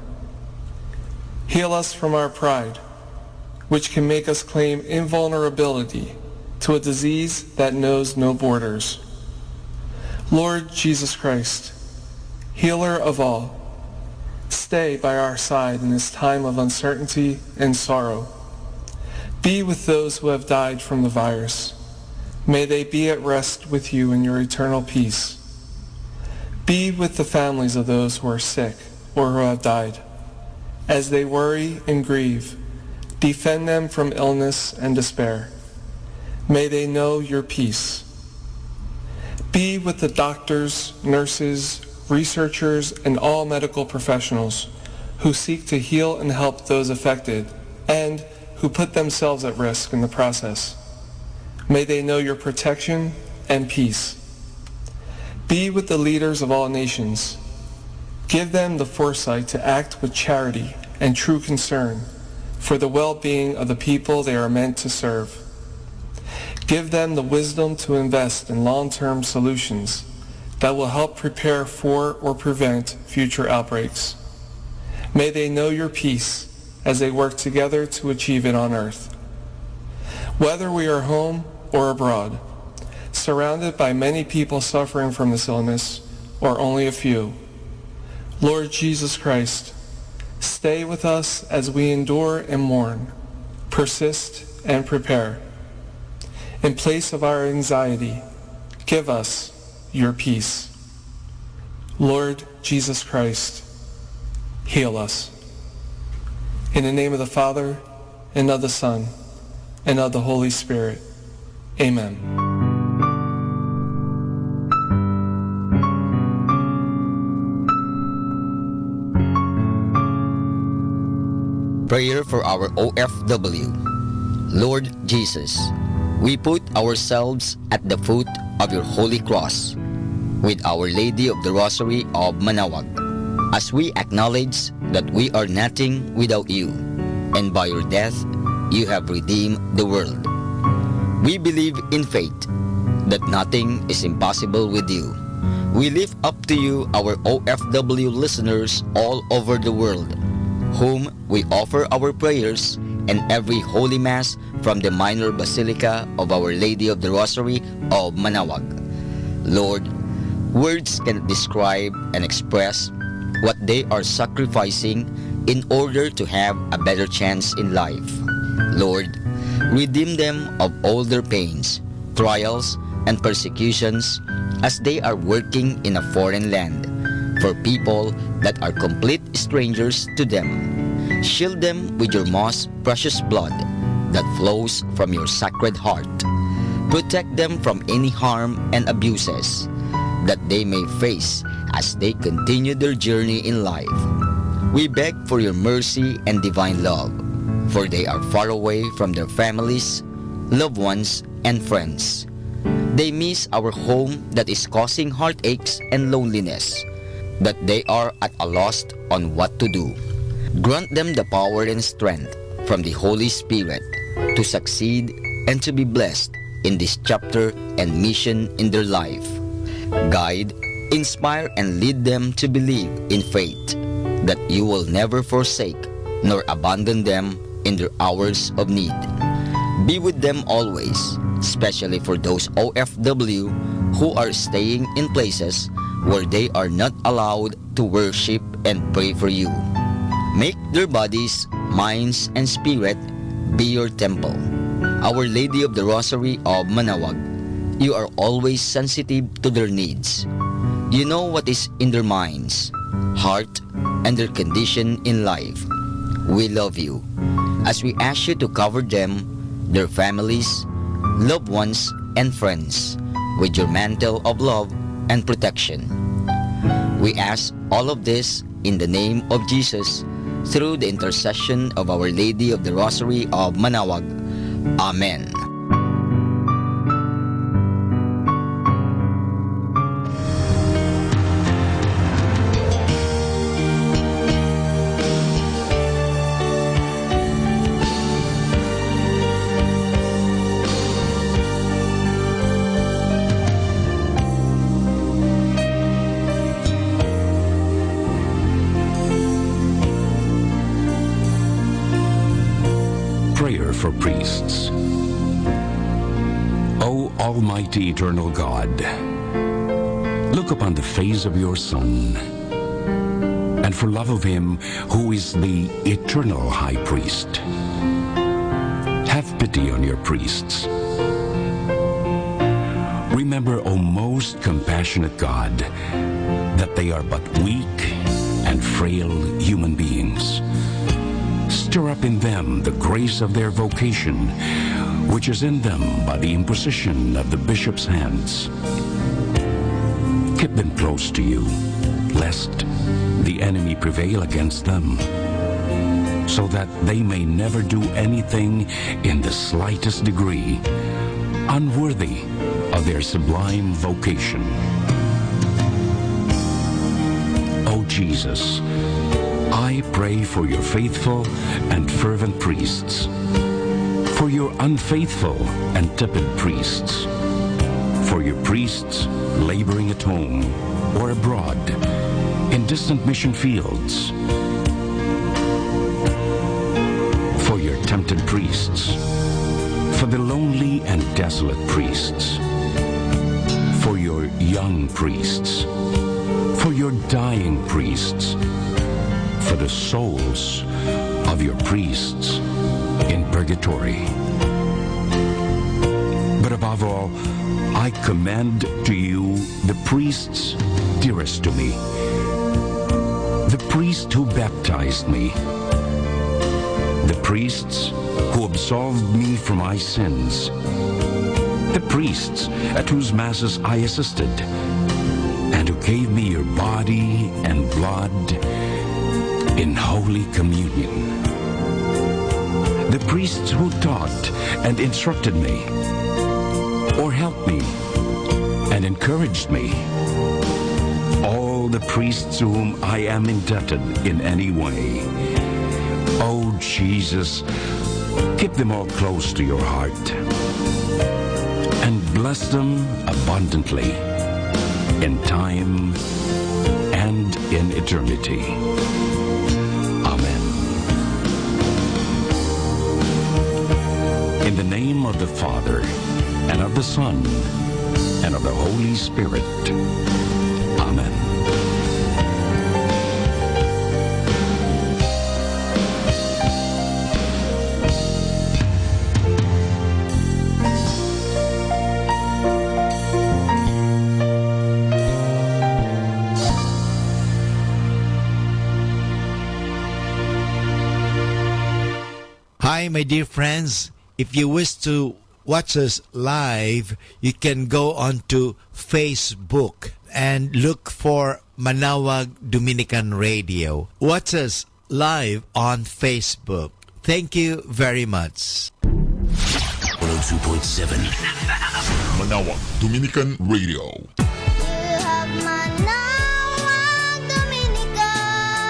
Heal us from our pride, which can make us claim invulnerability to a disease that knows no borders. Lord Jesus Christ, healer of all, stay by our side in this time of uncertainty and sorrow. Be with those who have died from the virus. May they be at rest with you in your eternal peace. Be with the families of those who are sick or who have died. As they worry and grieve, defend them from illness and despair. May they know your peace. Be with the doctors, nurses, researchers, and all medical professionals who seek to heal and help those affected and who put themselves at risk in the process. May they know your protection and peace. Be with the leaders of all nations. Give them the foresight to act with charity and true concern for the well-being of the people they are meant to serve. Give them the wisdom to invest in long-term solutions that will help prepare for or prevent future outbreaks. May they know your peace as they work together to achieve it on earth. Whether we are home or abroad, surrounded by many people suffering from this illness or only a few, Lord Jesus Christ, stay with us as we endure and mourn, persist and prepare. In place of our anxiety, give us your peace. Lord Jesus Christ, heal us. In the name of the Father, and of the Son, and of the Holy Spirit. Amen. Prayer for our OFW. Lord Jesus, we put ourselves at the foot of your holy cross with Our Lady of the Rosary of Manaoag, as we acknowledge that we are nothing without you, and by your death you have redeemed the world. We believe in faith that nothing is impossible with you. We lift up to you our OFW listeners all over the world, whom we offer our prayers and every Holy Mass from the Minor Basilica of Our Lady of the Rosary of Manaoag. Lord, words cannot describe and express what they are sacrificing in order to have a better chance in life. Lord, redeem them of all their pains, trials, and persecutions as they are working in a foreign land for people that are complete strangers to them. Shield them with your most precious blood that flows from your sacred heart. Protect them from any harm and abuses that they may face as they continue their journey in life. We beg for your mercy and divine love, for they are far away from their families, loved ones, and friends. They miss our home that is causing heartaches and loneliness, that they are at a loss on what to do. Grant them the power and strength from the Holy Spirit to succeed and to be blessed in this chapter and mission in their life. Guide, inspire, and lead them to believe in faith that you will never forsake nor abandon them in their hours of need. Be with them always, especially for those OFW who are staying in places where they are not allowed to worship and pray for you. Make their bodies, minds, and spirit be your temple. Our Lady of the Rosary of Manaoag, you are always sensitive to their needs. You know what is in their minds, heart, and their condition in life. We love you as we ask you to cover them, their families, loved ones, and friends with your mantle of love and protection. We ask all of this in the name of Jesus through the intercession of Our Lady of the Rosary of Manaoag. Amen. Prayer for priests. O Almighty Eternal God, look upon the face of your Son, and for love of him who is the eternal High Priest, have pity on your priests. Remember, O most compassionate God, that they are but weak and frail human beings. Stir up in them the grace of their vocation, which is in them by the imposition of the bishop's hands. Keep them close to you, lest the enemy prevail against them, so that they may never do anything in the slightest degree unworthy of their sublime vocation. O Jesus, I pray for your faithful and fervent priests, for your unfaithful and tepid priests, for your priests laboring at home or abroad in distant mission fields, for your tempted priests, for the lonely and desolate priests, for your young priests, for your dying priests, for the souls of your priests in purgatory. But above all, I commend to you the priests dearest to me, the priest who baptized me, the priests who absolved me from my sins, the priests at whose masses I assisted, and who gave me your body and blood in Holy Communion. The priests who taught and instructed me, or helped me and encouraged me. All the priests to whom I am indebted in any way. Oh Jesus, keep them all close to your heart and bless them abundantly in time and in eternity. Amen. In the name of the Father, and of the Son, and of the Holy Spirit. Amen. Hi, my dear friends. If you wish to watch us live, you can go on to Facebook and look for Manaoag Dominican Radio. Watch us live on Facebook. Thank you very much. 102.7 Manaoag, Dominican Radio. You have Manaoag, Dominican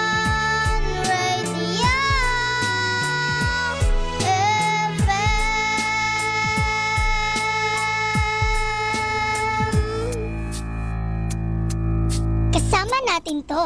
Radio FM. Kasama natin to.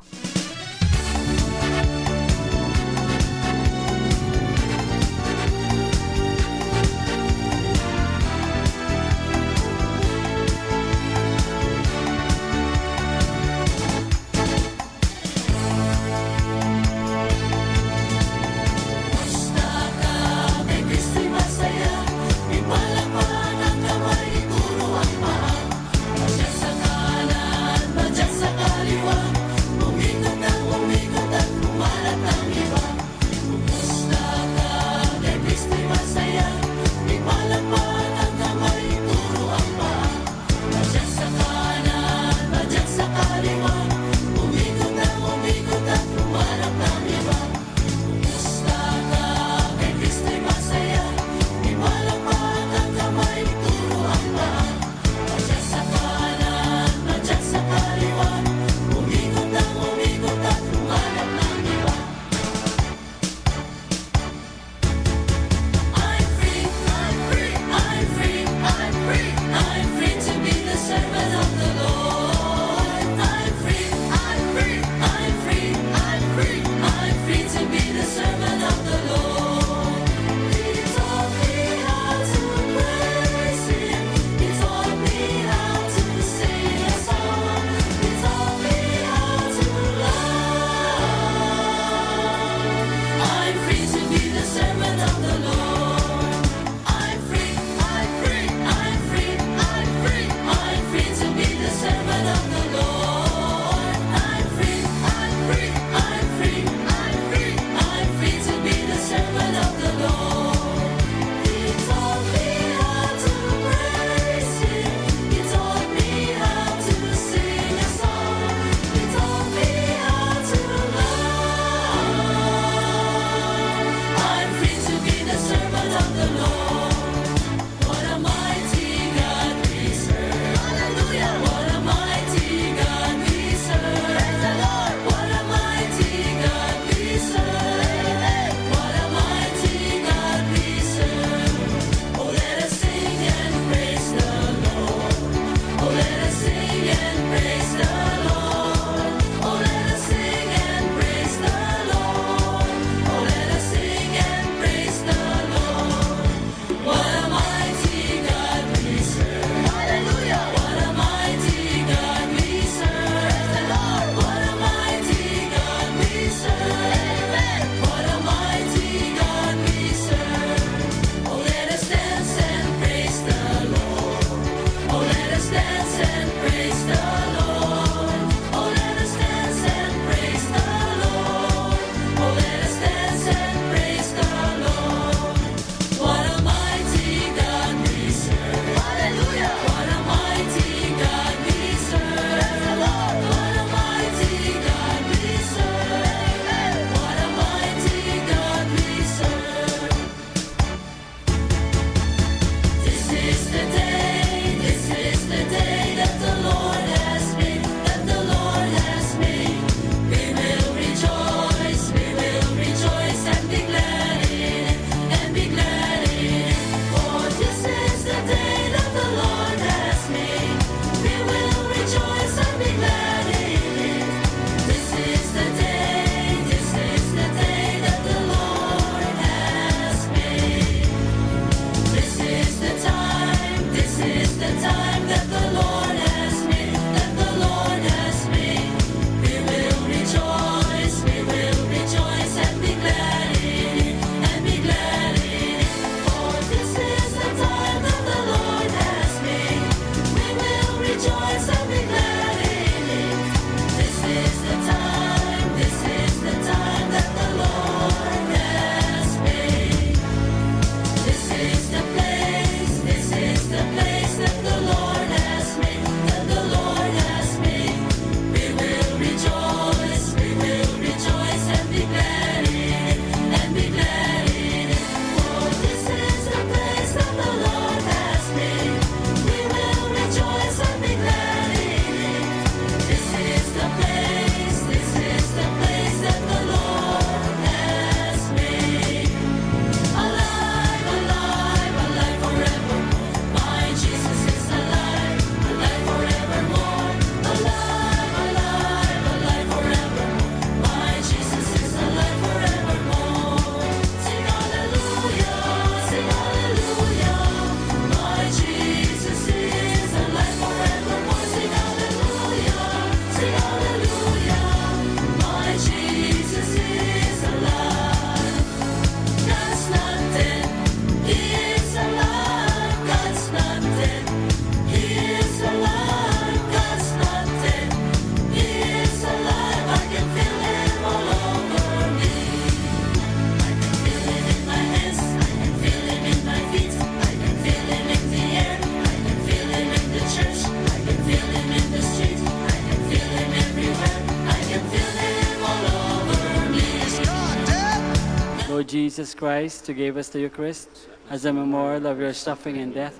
Lord Jesus Christ, who gave us the Eucharist as a memorial of your suffering and death,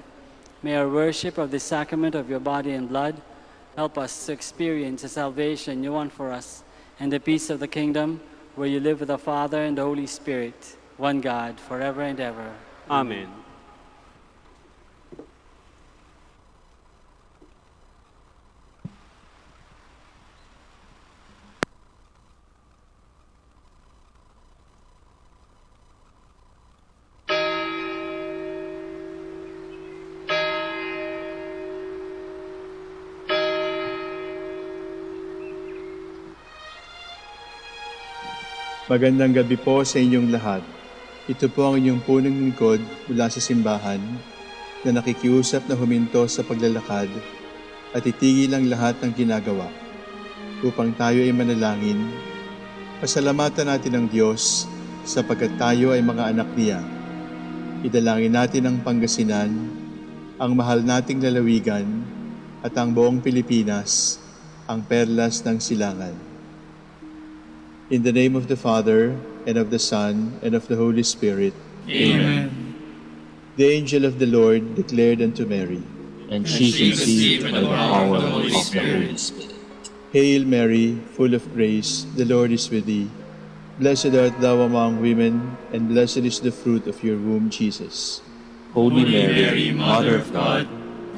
may our worship of the sacrament of your body and blood help us to experience the salvation you want for us and the peace of the kingdom where you live with the Father and the Holy Spirit, one God, forever and ever. Amen. Magandang gabi po sa inyong lahat. Ito po ang inyong punong lingkod mula sa simbahan na nakikiusap na huminto sa paglalakad at itigil ang lahat ng ginagawa upang tayo ay manalangin. Pasalamatan natin ang Diyos sapagkat tayo ay mga anak niya. Idalangin natin ang Pangasinan, ang mahal nating lalawigan at ang buong Pilipinas, ang perlas ng silangan. In the name of the Father, and of the Son, and of the Holy Spirit. Amen. The angel of the Lord declared unto Mary, And she conceived by the power of the Holy Spirit. Hail Mary, full of grace, the Lord is with thee. Blessed art thou among women, and blessed is the fruit of your womb, Jesus. Holy Mary, Mother of God,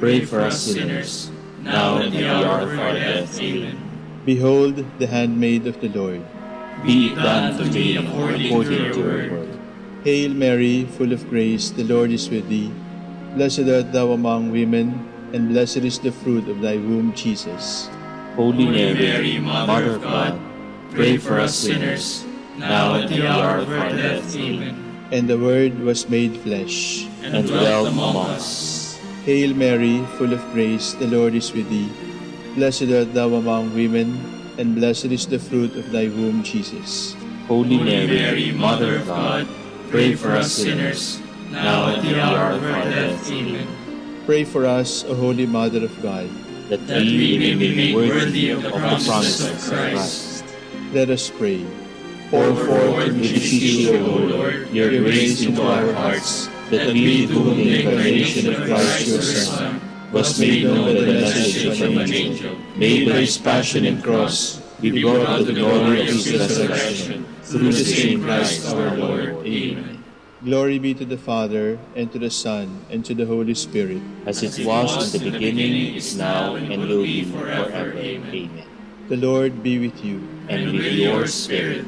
pray for us sinners, now and at the hour of our death. Amen. Behold, the handmaid of the Lord. Be it done to me according to your word. Hail Mary, full of grace, the Lord is with thee. Blessed art thou among women, and blessed is the fruit of thy womb, Jesus. Holy Mary, Mother of God, pray for us sinners, now and at the hour of our death. Amen. And the Word was made flesh, And dwelt among us. Hail Mary, full of grace, the Lord is with thee. Blessed art thou among women, and blessed is the fruit of thy womb, Jesus. Holy Mary, Mother of God, pray for us sinners, now and at the hour of our death. Amen. Pray for us, O Holy Mother of God, That we may be made worthy of the promises of Christ. Let us pray. Pour forth with beseech you, O Lord, your grace into our hearts, that we, to whom the incarnation of Christ your Son was made known by the message from an angel, may by his passion and cross be brought to the glory of his resurrection, through the same Christ our Lord. Amen. Glory be to the Father, and to the Son, and to the Holy Spirit. As it was in the beginning, is now, and will be forever. Amen. The Lord be with you. And with your spirit.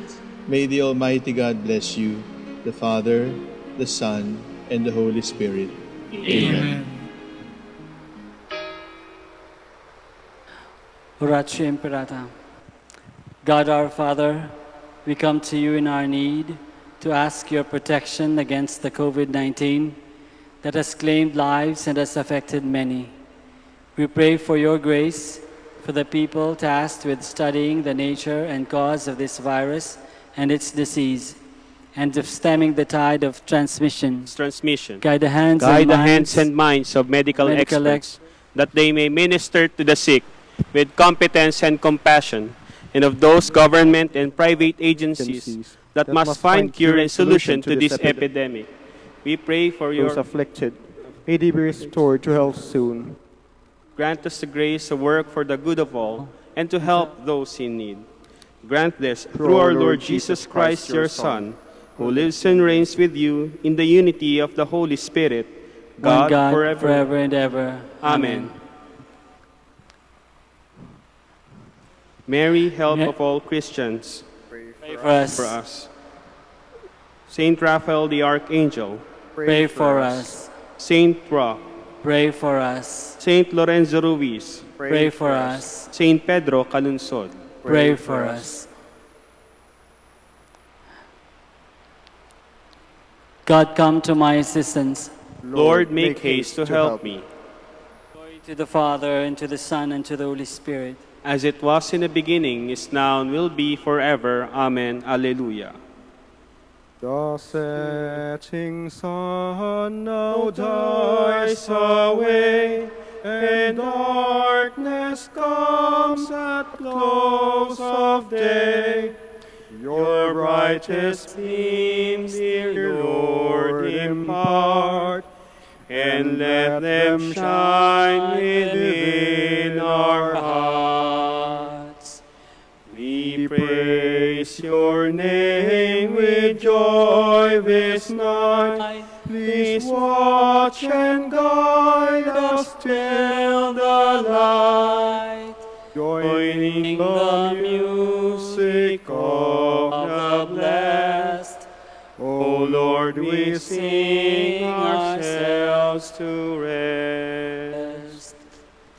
May the Almighty God bless you, the Father, the Son, and the Holy Spirit. Amen. Oratio Imperata. God our Father, we come to you in our need to ask your protection against the COVID-19 that has claimed lives and has affected many. We pray for your grace for the people tasked with studying the nature and cause of this virus and its disease, and of stemming the tide of transmission. Guide the hands and minds of medical experts, that they may minister to the sick with competence and compassion, and of those government and private agencies that must find cure and solution to this epidemic. We pray for those your afflicted. May they be restored to health soon. grant us the grace to work for the good of all and to help those in need. Grant this through our Lord Jesus Christ, your Son, who lives and reigns with you in the unity of the Holy Spirit, God, God, forever and ever. Amen. Mary, help of all Christians, Pray for us. for us. Saint Raphael the Archangel, Pray for us. Saint Roch, Pray for us. Saint Lorenzo Ruiz, Pray for us. Saint Pedro Calunsod, Pray for us. God, come to my assistance. Lord, make haste to help me. Glory to the Father, and to the Son, and to the Holy Spirit. As it was in the beginning, is now, and will be forever. Amen. Alleluia. The setting sun now dies away, and darkness comes at close of day. Your brightest beams, dear Lord, impart, and let them shine within our hearts. We praise your name with joy this night. Please watch and guide us till the light. Joining the music of the blessed, O Lord, we sing ourselves to rest.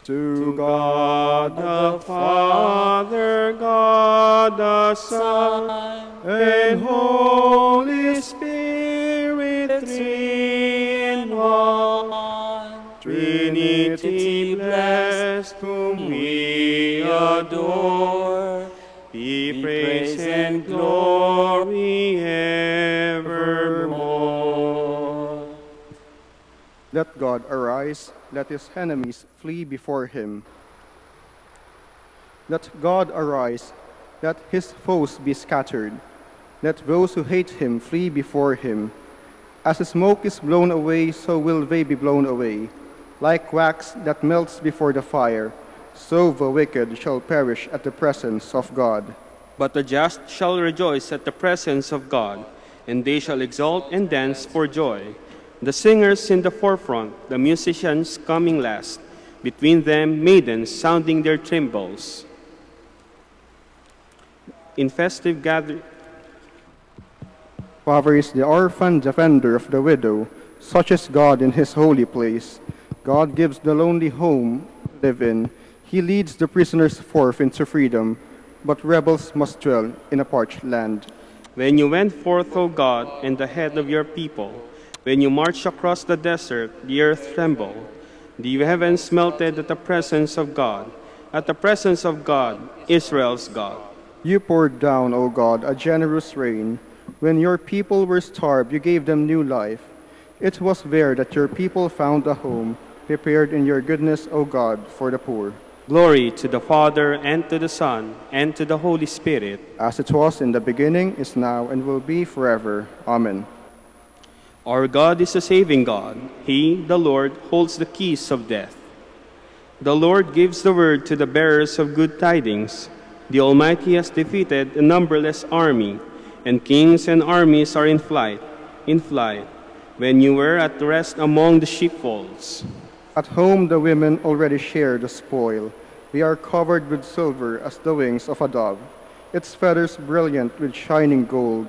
To God the Father, God the Son, and Holy Spirit, three in one. Trinity blessed, whom we adore, be praise and glory evermore. Let God arise, let his enemies flee before him. Let God arise, let his foes be scattered. Let those who hate him flee before him. As the smoke is blown away, so will they be blown away. Like wax that melts before the fire, so the wicked shall perish at the presence of God. But the just shall rejoice at the presence of God, and they shall exult and dance for joy. The singers in the forefront, the musicians coming last, between them maidens sounding their timbrels. In festive gathering, Father is the orphan, defender of the widow. Such is God in his holy place. God gives the lonely home to live in. He leads the prisoners forth into freedom, but rebels must dwell in a parched land. when you went forth, O God, and the head of your people, when you marched across the desert, the earth trembled. The heavens melted at the presence of God, at the presence of God, Israel's God. You poured down, O God, a generous rain. When your people were starved, you gave them new life. It was there that your people found a home, prepared in your goodness, O God, for the poor. Glory to the Father, and to the Son, and to the Holy Spirit. As it was in the beginning, is now, and will be forever. Amen. Our God is a saving God. He, the Lord, holds the keys of death. The Lord gives the word to the bearers of good tidings. The Almighty has defeated a numberless army, and kings and armies are in flight, when you were at rest among the sheepfolds. At home the women already share the spoil. They are covered with silver as the wings of a dove, its feathers brilliant with shining gold,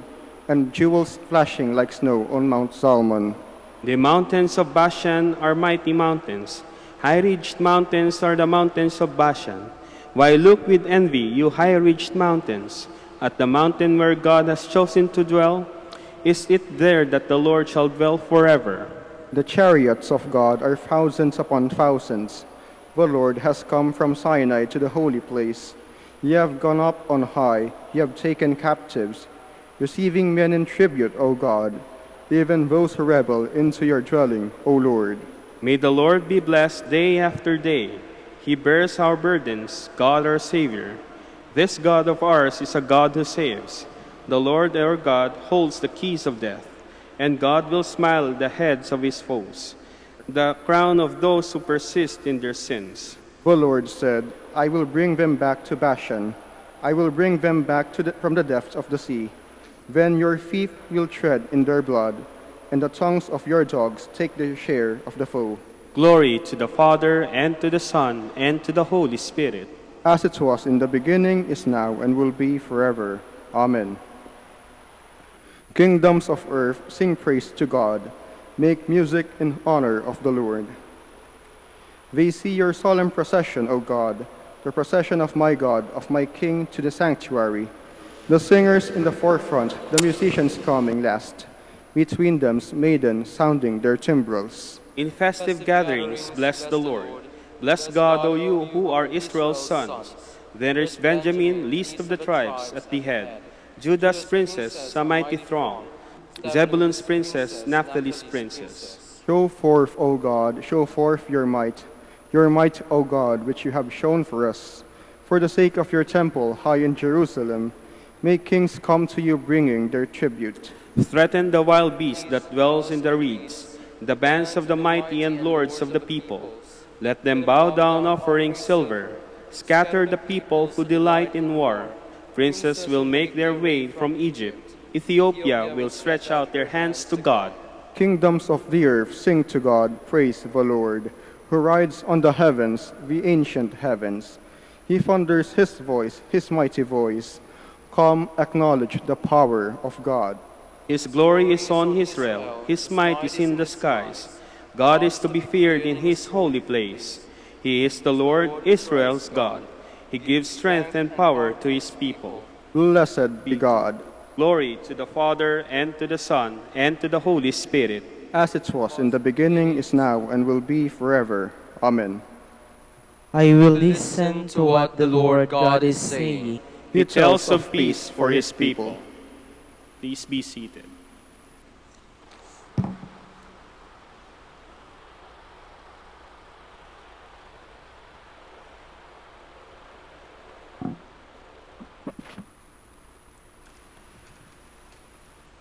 and jewels flashing like snow on Mount Salmon. The mountains of Bashan are mighty mountains. High-ridged mountains are the mountains of Bashan. Why look with envy, you high-ridged mountains, at the mountain where God has chosen to dwell? Is it there that the Lord shall dwell forever? The chariots of God are thousands upon thousands. The Lord has come from Sinai to the holy place. Ye have gone up on high, ye have taken captives, receiving men in tribute, O God, even those who rebel into your dwelling, O Lord. May the Lord be blessed day after day. He bears our burdens, God our Savior. This God of ours is a God who saves. The Lord our God holds the keys of death, and God will smile the heads of his foes, the crown of those who persist in their sins. The Lord said, I will bring them back to Bashan. I will bring them back from the depths of the sea. Then your feet will tread in their blood, and the tongues of your dogs take their share of the foe. Glory to the Father, and to the Son, and to the Holy Spirit. As it was in the beginning, is now, and will be forever. Amen. Kingdoms of earth, sing praise to God. Make music in honor of the Lord. They see your solemn procession, O God, the procession of my God, of my King to the sanctuary. The singers in the forefront, the musicians coming last. Between them, maidens sounding their timbrels. In festive gatherings, bless the Lord. Bless God, O you who are Israel's sons. Then there is Benjamin, least of the tribes, at the head. Judah's princess, a mighty throng. Zebulun's princess, Naphtali's princess. Show forth, O God, show forth your might, O God, which you have shown for us. For the sake of your temple high in Jerusalem, Make kings come to you bringing their tribute. Threaten the wild beast that dwells in the reeds, the bands of the mighty and lords of the people. Let them bow down offering silver. Scatter the people who delight in war. Princes will make their way from Egypt. Ethiopia will stretch out their hands to God. Kingdoms of the earth sing to God, praise the Lord, who rides on the heavens, the ancient heavens. He thunders his voice, his mighty voice. Come, acknowledge the power of God. His glory is on Israel, his might is in the skies. God is to be feared in his holy place. He is the Lord, Israel's God. He gives strength and power to his people. Blessed be God. Glory to the Father, and to the Son, and to the Holy Spirit. As it was in the beginning, is now, and will be forever. Amen. I will listen to what the Lord God is saying. He tells of peace for his people. Please be seated.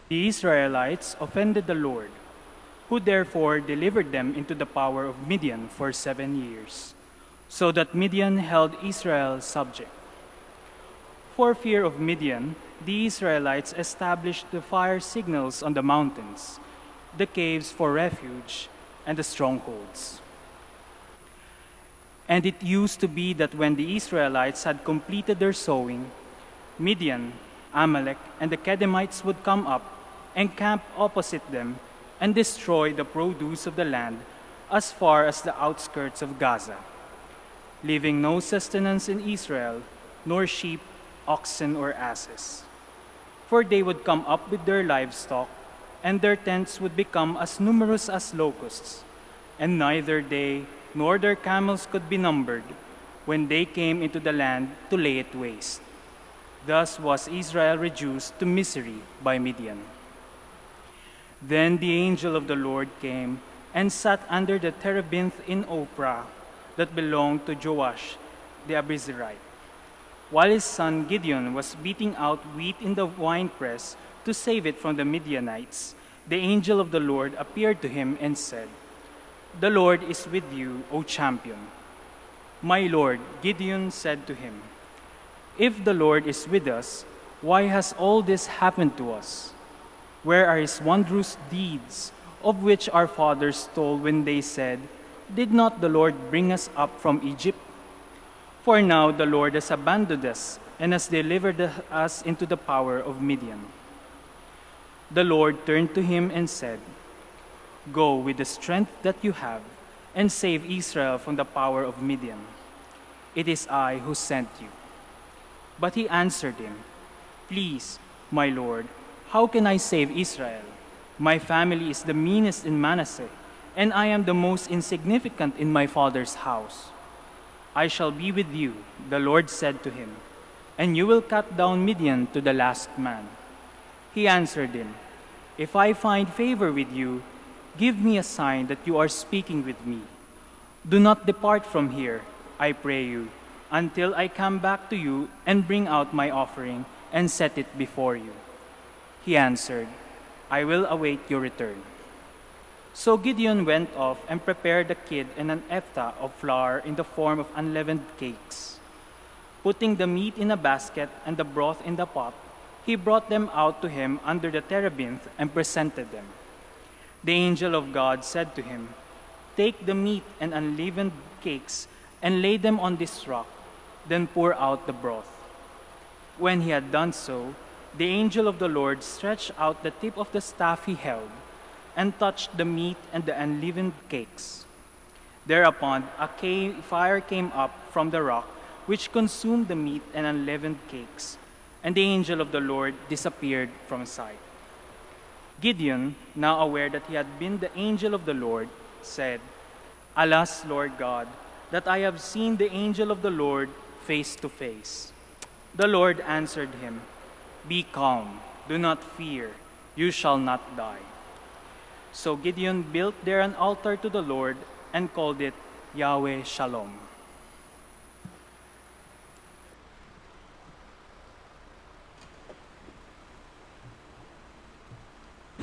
The Israelites offended the Lord, who therefore delivered them into the power of Midian for 7 years, so that Midian held Israel subject. For fear of Midian, the Israelites established the fire signals on the mountains, the caves for refuge, and the strongholds. And it used to be that when the Israelites had completed their sowing, Midian, Amalek, and the Kedemites would come up and camp opposite them and destroy the produce of the land as far as the outskirts of Gaza, leaving no sustenance in Israel, nor sheep, oxen, or asses. For they would come up with their livestock, and their tents would become as numerous as locusts, and neither they nor their camels could be numbered when they came into the land to lay it waste. Thus was Israel reduced to misery by Midian. Then the angel of the Lord came and sat under the terebinth in Ophrah that belonged to Joash the Abiezrite, while his son Gideon was beating out wheat in the winepress to save it from the Midianites. The angel of the Lord appeared to him and said, "The Lord is with you, O champion." "My Lord," Gideon said to him, "if the Lord is with us, why has all this happened to us? Where are his wondrous deeds, of which our fathers told when they said, 'Did not the Lord bring us up from Egypt?' For now the Lord has abandoned us and has delivered us into the power of Midian." The Lord turned to him and said, "Go with the strength that you have and save Israel from the power of Midian. It is I who sent you." But he answered him, "Please, my Lord, how can I save Israel? My family is the meanest in Manasseh, and I am the most insignificant in my father's house." "I shall be with you," the Lord said to him, "and you will cut down Midian to the last man." He answered him, "If I find favor with you, give me a sign that you are speaking with me. Do not depart from here, I pray you, until I come back to you and bring out my offering and set it before you." He answered, "I will await your return." So Gideon went off and prepared a kid and an ephah of flour in the form of unleavened cakes. Putting the meat in a basket and the broth in the pot, he brought them out to him under the terebinth and presented them. The angel of God said to him, "Take the meat and unleavened cakes and lay them on this rock, then pour out the broth." When he had done so, the angel of the Lord stretched out the tip of the staff he held and touched the meat and the unleavened cakes. Thereupon a fire came up from the rock, which consumed the meat and unleavened cakes, and the angel of the Lord disappeared from sight. Gideon, now aware that he had been the angel of the Lord, said, "Alas, Lord God, that I have seen the angel of the Lord face to face." The Lord answered him, "Be calm, do not fear, you shall not die." So Gideon built there an altar to the Lord and called it Yahweh Shalom.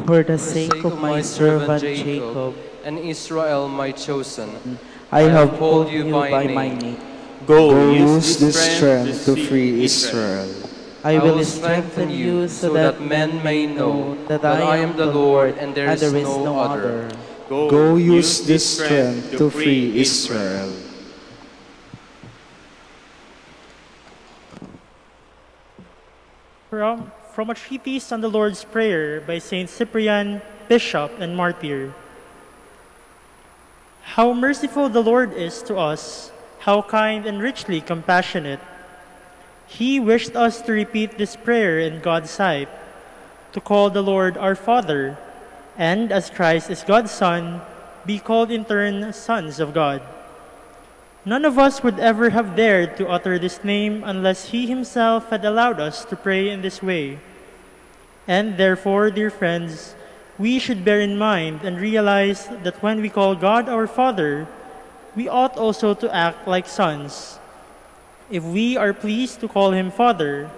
For the sake of my servant Jacob, and Israel my chosen, I have called you by my name. Go, use this strength to free Israel. I will strengthen you so that men may know that I am the Lord and there is no other. Go, use this strength to free Israel. From a treatise on the Lord's Prayer by Saint Cyprian, Bishop and Martyr. How merciful the Lord is to us, how kind and richly compassionate. He wished us to repeat this prayer in God's sight, to call the Lord our Father, and as Christ is God's Son, be called in turn sons of God. None of us would ever have dared to utter this name unless He Himself had allowed us to pray in this way. And therefore, dear friends, we should bear in mind and realize that when we call God our Father, we ought also to act like sons. If we are pleased to call Him Father,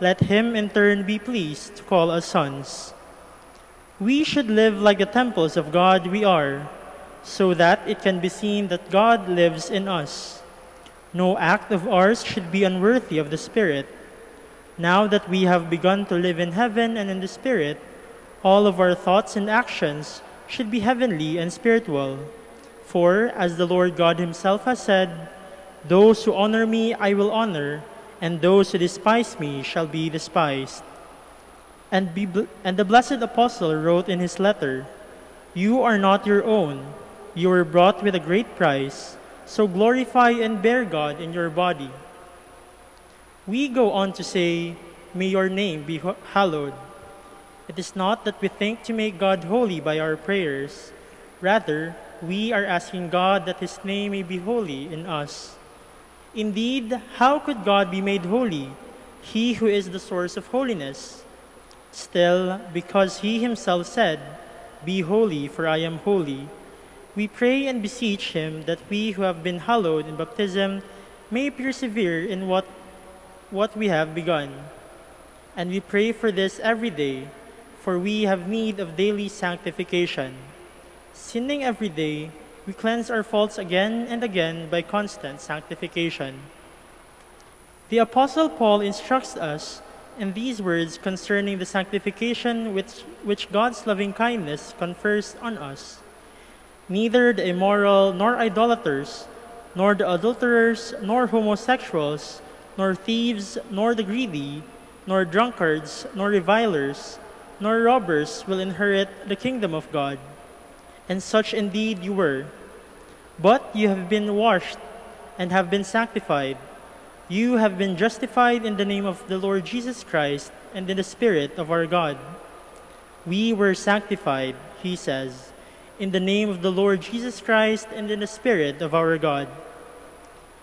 let Him in turn be pleased to call us sons. We should live like the temples of God we are, so that it can be seen that God lives in us. No act of ours should be unworthy of the Spirit. Now that we have begun to live in heaven and in the Spirit, all of our thoughts and actions should be heavenly and spiritual. For, as the Lord God Himself has said, "Those who honor me I will honor, and those who despise me shall be despised." And the blessed apostle wrote in his letter, "You are not your own. You were bought with a great price, so glorify and bear God in your body." We go on to say, "May your name be hallowed." It is not that we think to make God holy by our prayers. Rather, we are asking God that His name may be holy in us. Indeed, how could God be made holy, He who is the source of holiness? Still, because He Himself said, "Be holy, for I am holy," we pray and beseech Him that we who have been hallowed in baptism may persevere in what we have begun. And we pray for this every day, for we have need of daily sanctification. Sinning every day, we cleanse our faults again and again by constant sanctification. The Apostle Paul instructs us in these words concerning the sanctification which God's loving kindness confers on us. Neither the immoral, nor idolaters, nor the adulterers, nor homosexuals, nor thieves, nor the greedy, nor drunkards, nor revilers, nor robbers will inherit the kingdom of God. And such indeed you were. But you have been washed and have been sanctified. You have been justified in the name of the Lord Jesus Christ and in the Spirit of our God. We were sanctified, he says, in the name of the Lord Jesus Christ and in the Spirit of our God.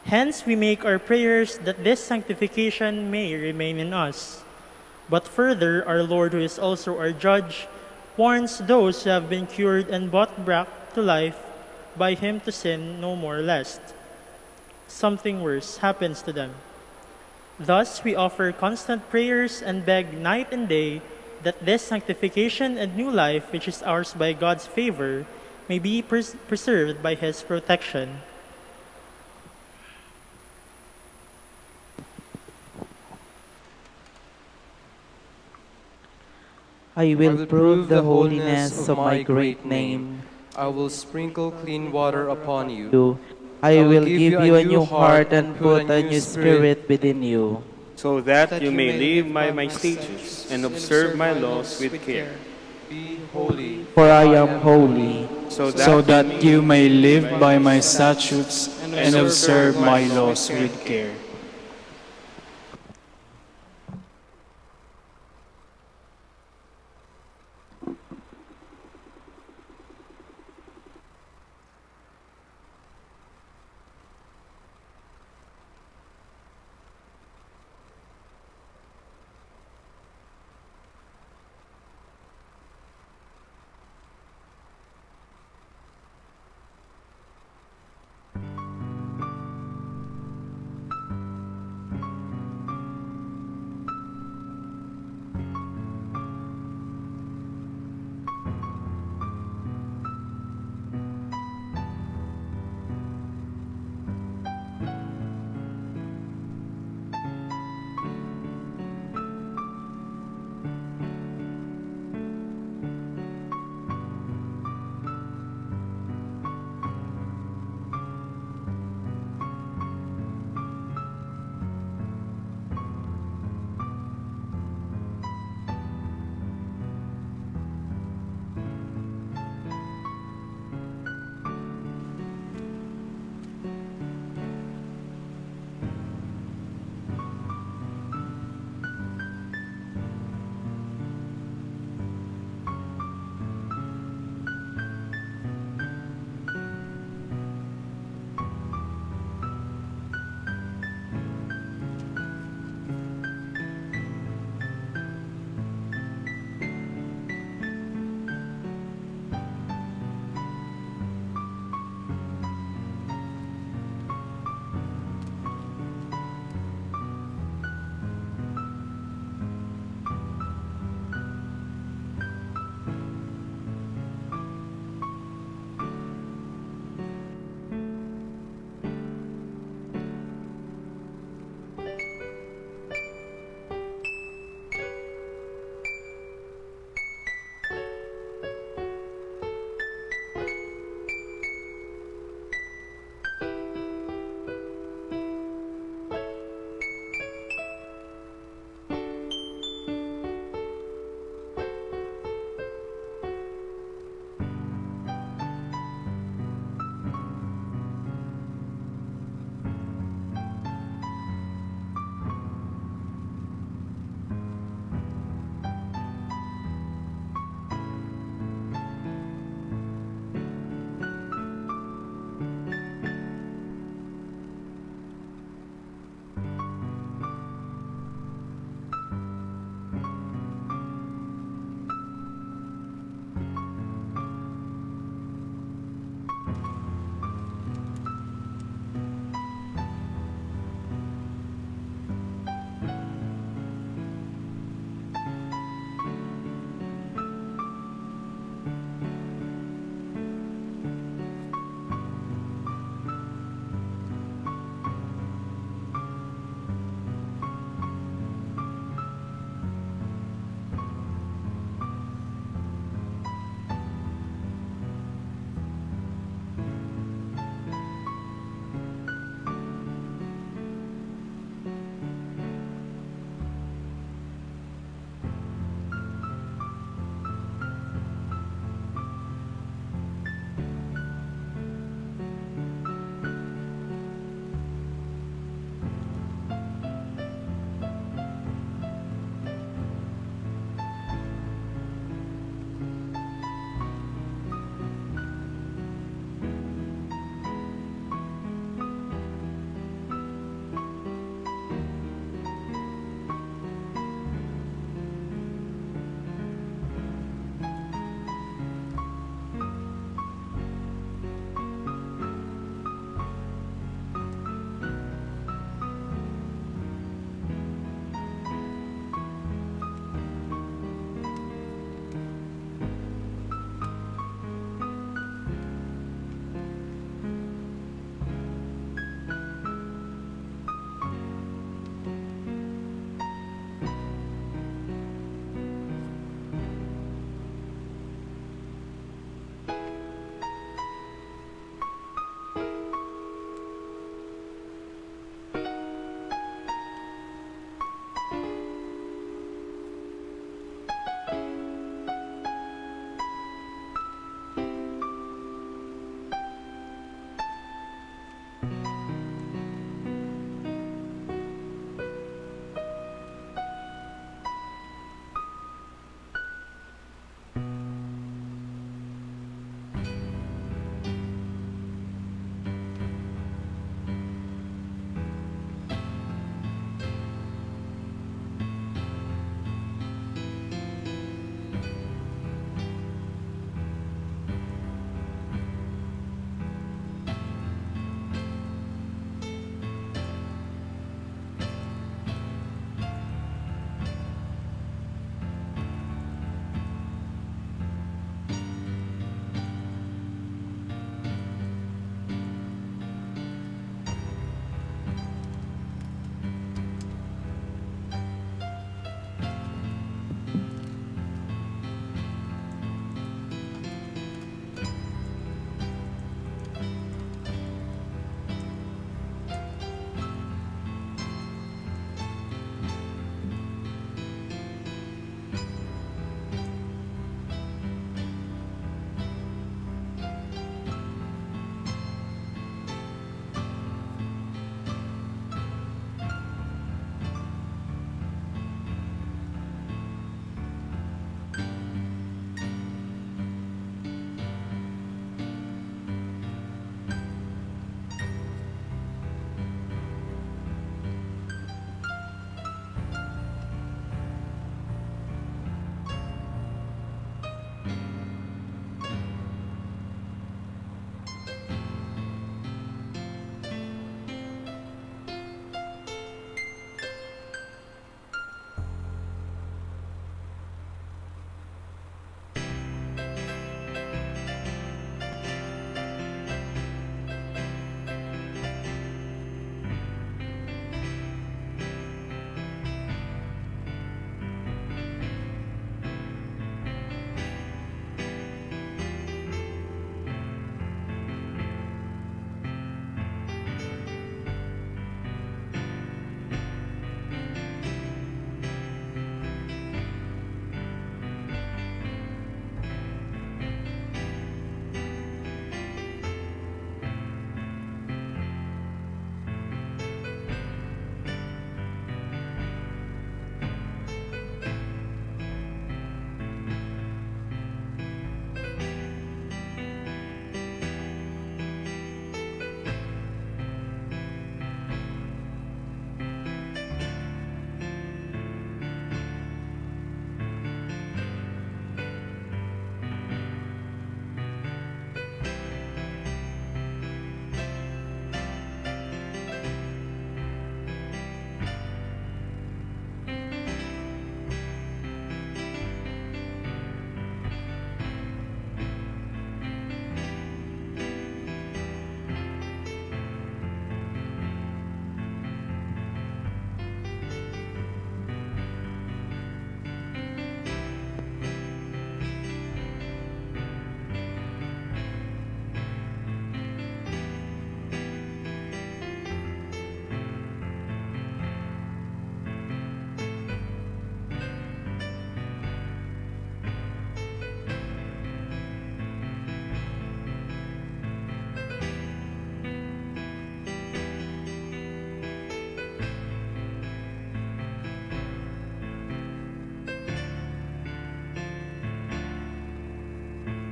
Hence we make our prayers that this sanctification may remain in us. But further, our Lord, who is also our judge, warns those who have been cured and brought back to life by Him to sin no more, lest something worse happens to them. Thus we offer constant prayers and beg night and day that this sanctification and new life which is ours by God's favor may be preserved by His protection. I will prove the holiness of my great name. I will sprinkle clean water upon you. I will give you a new heart and put a new spirit within you. So that you may live by my statutes and observe my laws with care. Be holy, For I am holy. So that you may live by my statutes and observe my laws with care.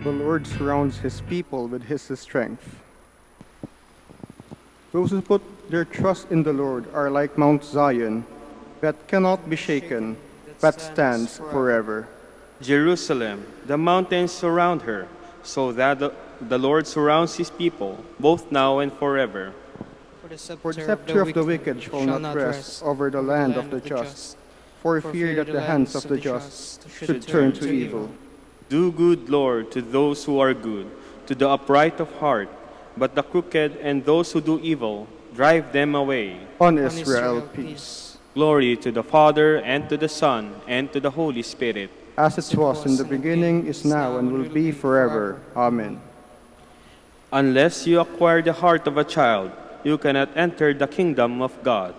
The Lord surrounds his people with his strength. Those who put their trust in the Lord are like Mount Zion, that cannot be shaken, but stands forever. Jerusalem, the mountains surround her, so that the Lord surrounds his people, both now and forever. For the scepter of the wicked shall not rest over the land of the just, for fear that the hands of the just should turn to evil. Do good, Lord, to those who are good, to the upright of heart, but the crooked and those who do evil, drive them away. On Israel, peace. Glory to the Father, and to the Son, and to the Holy Spirit. As it was in the beginning, is now, and will be forever. Amen. Unless you acquire the heart of a child, you cannot enter the kingdom of God.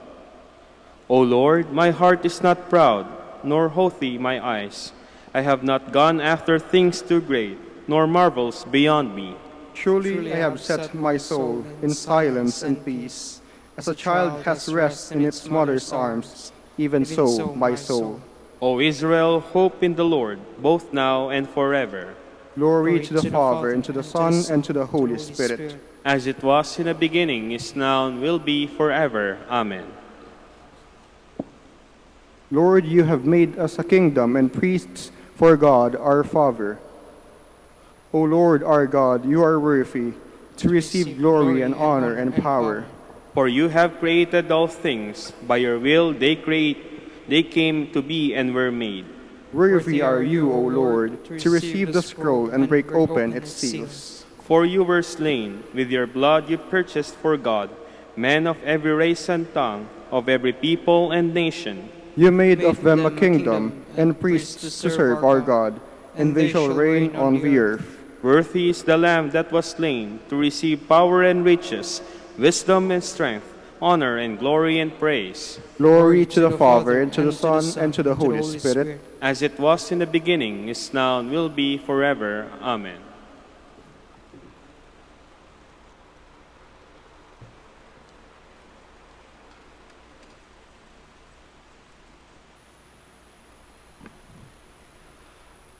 O Lord, my heart is not proud, nor haughty my eyes. I have not gone after things too great, nor marvels beyond me. Truly I have set my soul in silence and peace. As a child has rest in its mother's arms, even so my soul. O Israel, hope in the Lord, both now and forever. Glory to the Father, and to the Son, and to the Holy Spirit. As it was in the beginning, is now, and will be forever. Amen. Lord, you have made us a kingdom and priests for God our Father. O Lord our God, you are worthy to receive glory and honor and power. For you have created all things. By your will they came to be and were made. Worthy are you, O Lord, to receive the scroll and break open its seals. For you were slain, with your blood you purchased for God men of every race and tongue, of every people and nation. You made of them a kingdom and priests to serve our God, and they shall reign on the earth. Worthy is the Lamb that was slain to receive power and riches, wisdom and strength, honor and glory and praise. Glory to the Father, and to the Son, and to the Holy Spirit. As it was in the beginning, is now, and will be forever. Amen.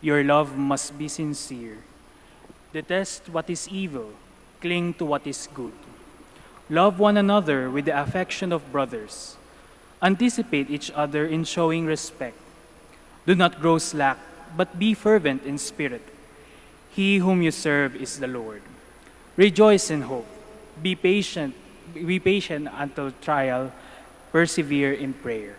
Your love must be sincere. Detest what is evil, cling to what is good. Love one another with the affection of brothers. Anticipate each other in showing respect. Do not grow slack, but be fervent in spirit. He whom you serve is the Lord. Rejoice in hope. Be patient until trial. Persevere in prayer.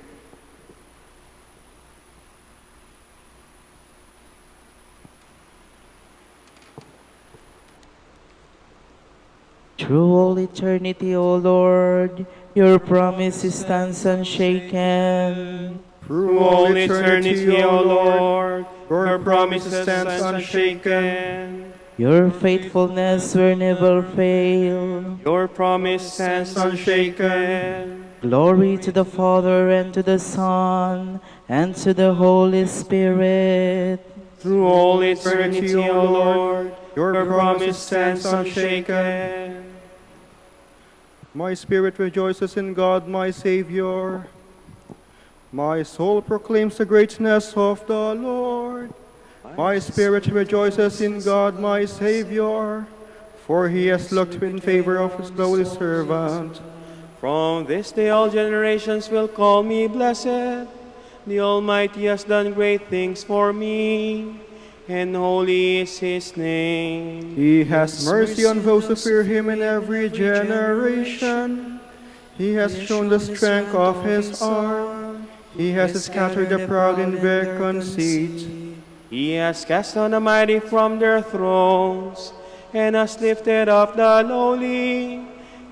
Through all eternity, O Lord, your promise stands unshaken. Through all eternity, O Lord, your promise stands unshaken. Your faithfulness will never fail. Your promise stands unshaken. Glory to the Father, and to the Son, and to the Holy Spirit. Through all eternity, O Lord, your promise stands unshaken. My spirit rejoices in God, my Savior. My soul proclaims the greatness of the Lord. My spirit rejoices in God, my Savior, for he has looked in favor of his lowly servant. From this day all generations will call me blessed. The Almighty has done great things for me, and holy is his name. He has mercy on those who fear him in every generation. He has shown the strength of his arm. He has scattered the proud in their conceit. He has cast down the mighty from their thrones, and has lifted up the lowly.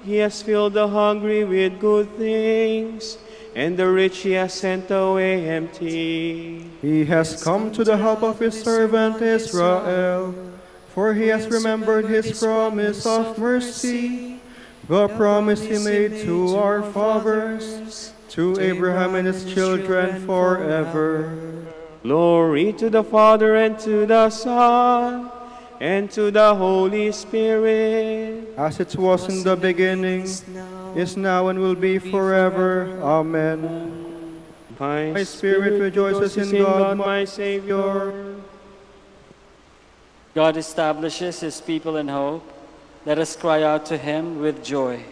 He has filled the hungry with good things, and the rich he has sent away empty. He has come to the help of his servant Israel, for he has remembered his promise of mercy, the promise he made to our fathers, to Abraham and his children forever. Glory to the Father, and to the Son, and to the Holy Spirit. As it was in the beginning, is now, and will be forever. Amen. My spirit rejoices in God, my Savior. God establishes his people in hope. Let us cry out to him with joy.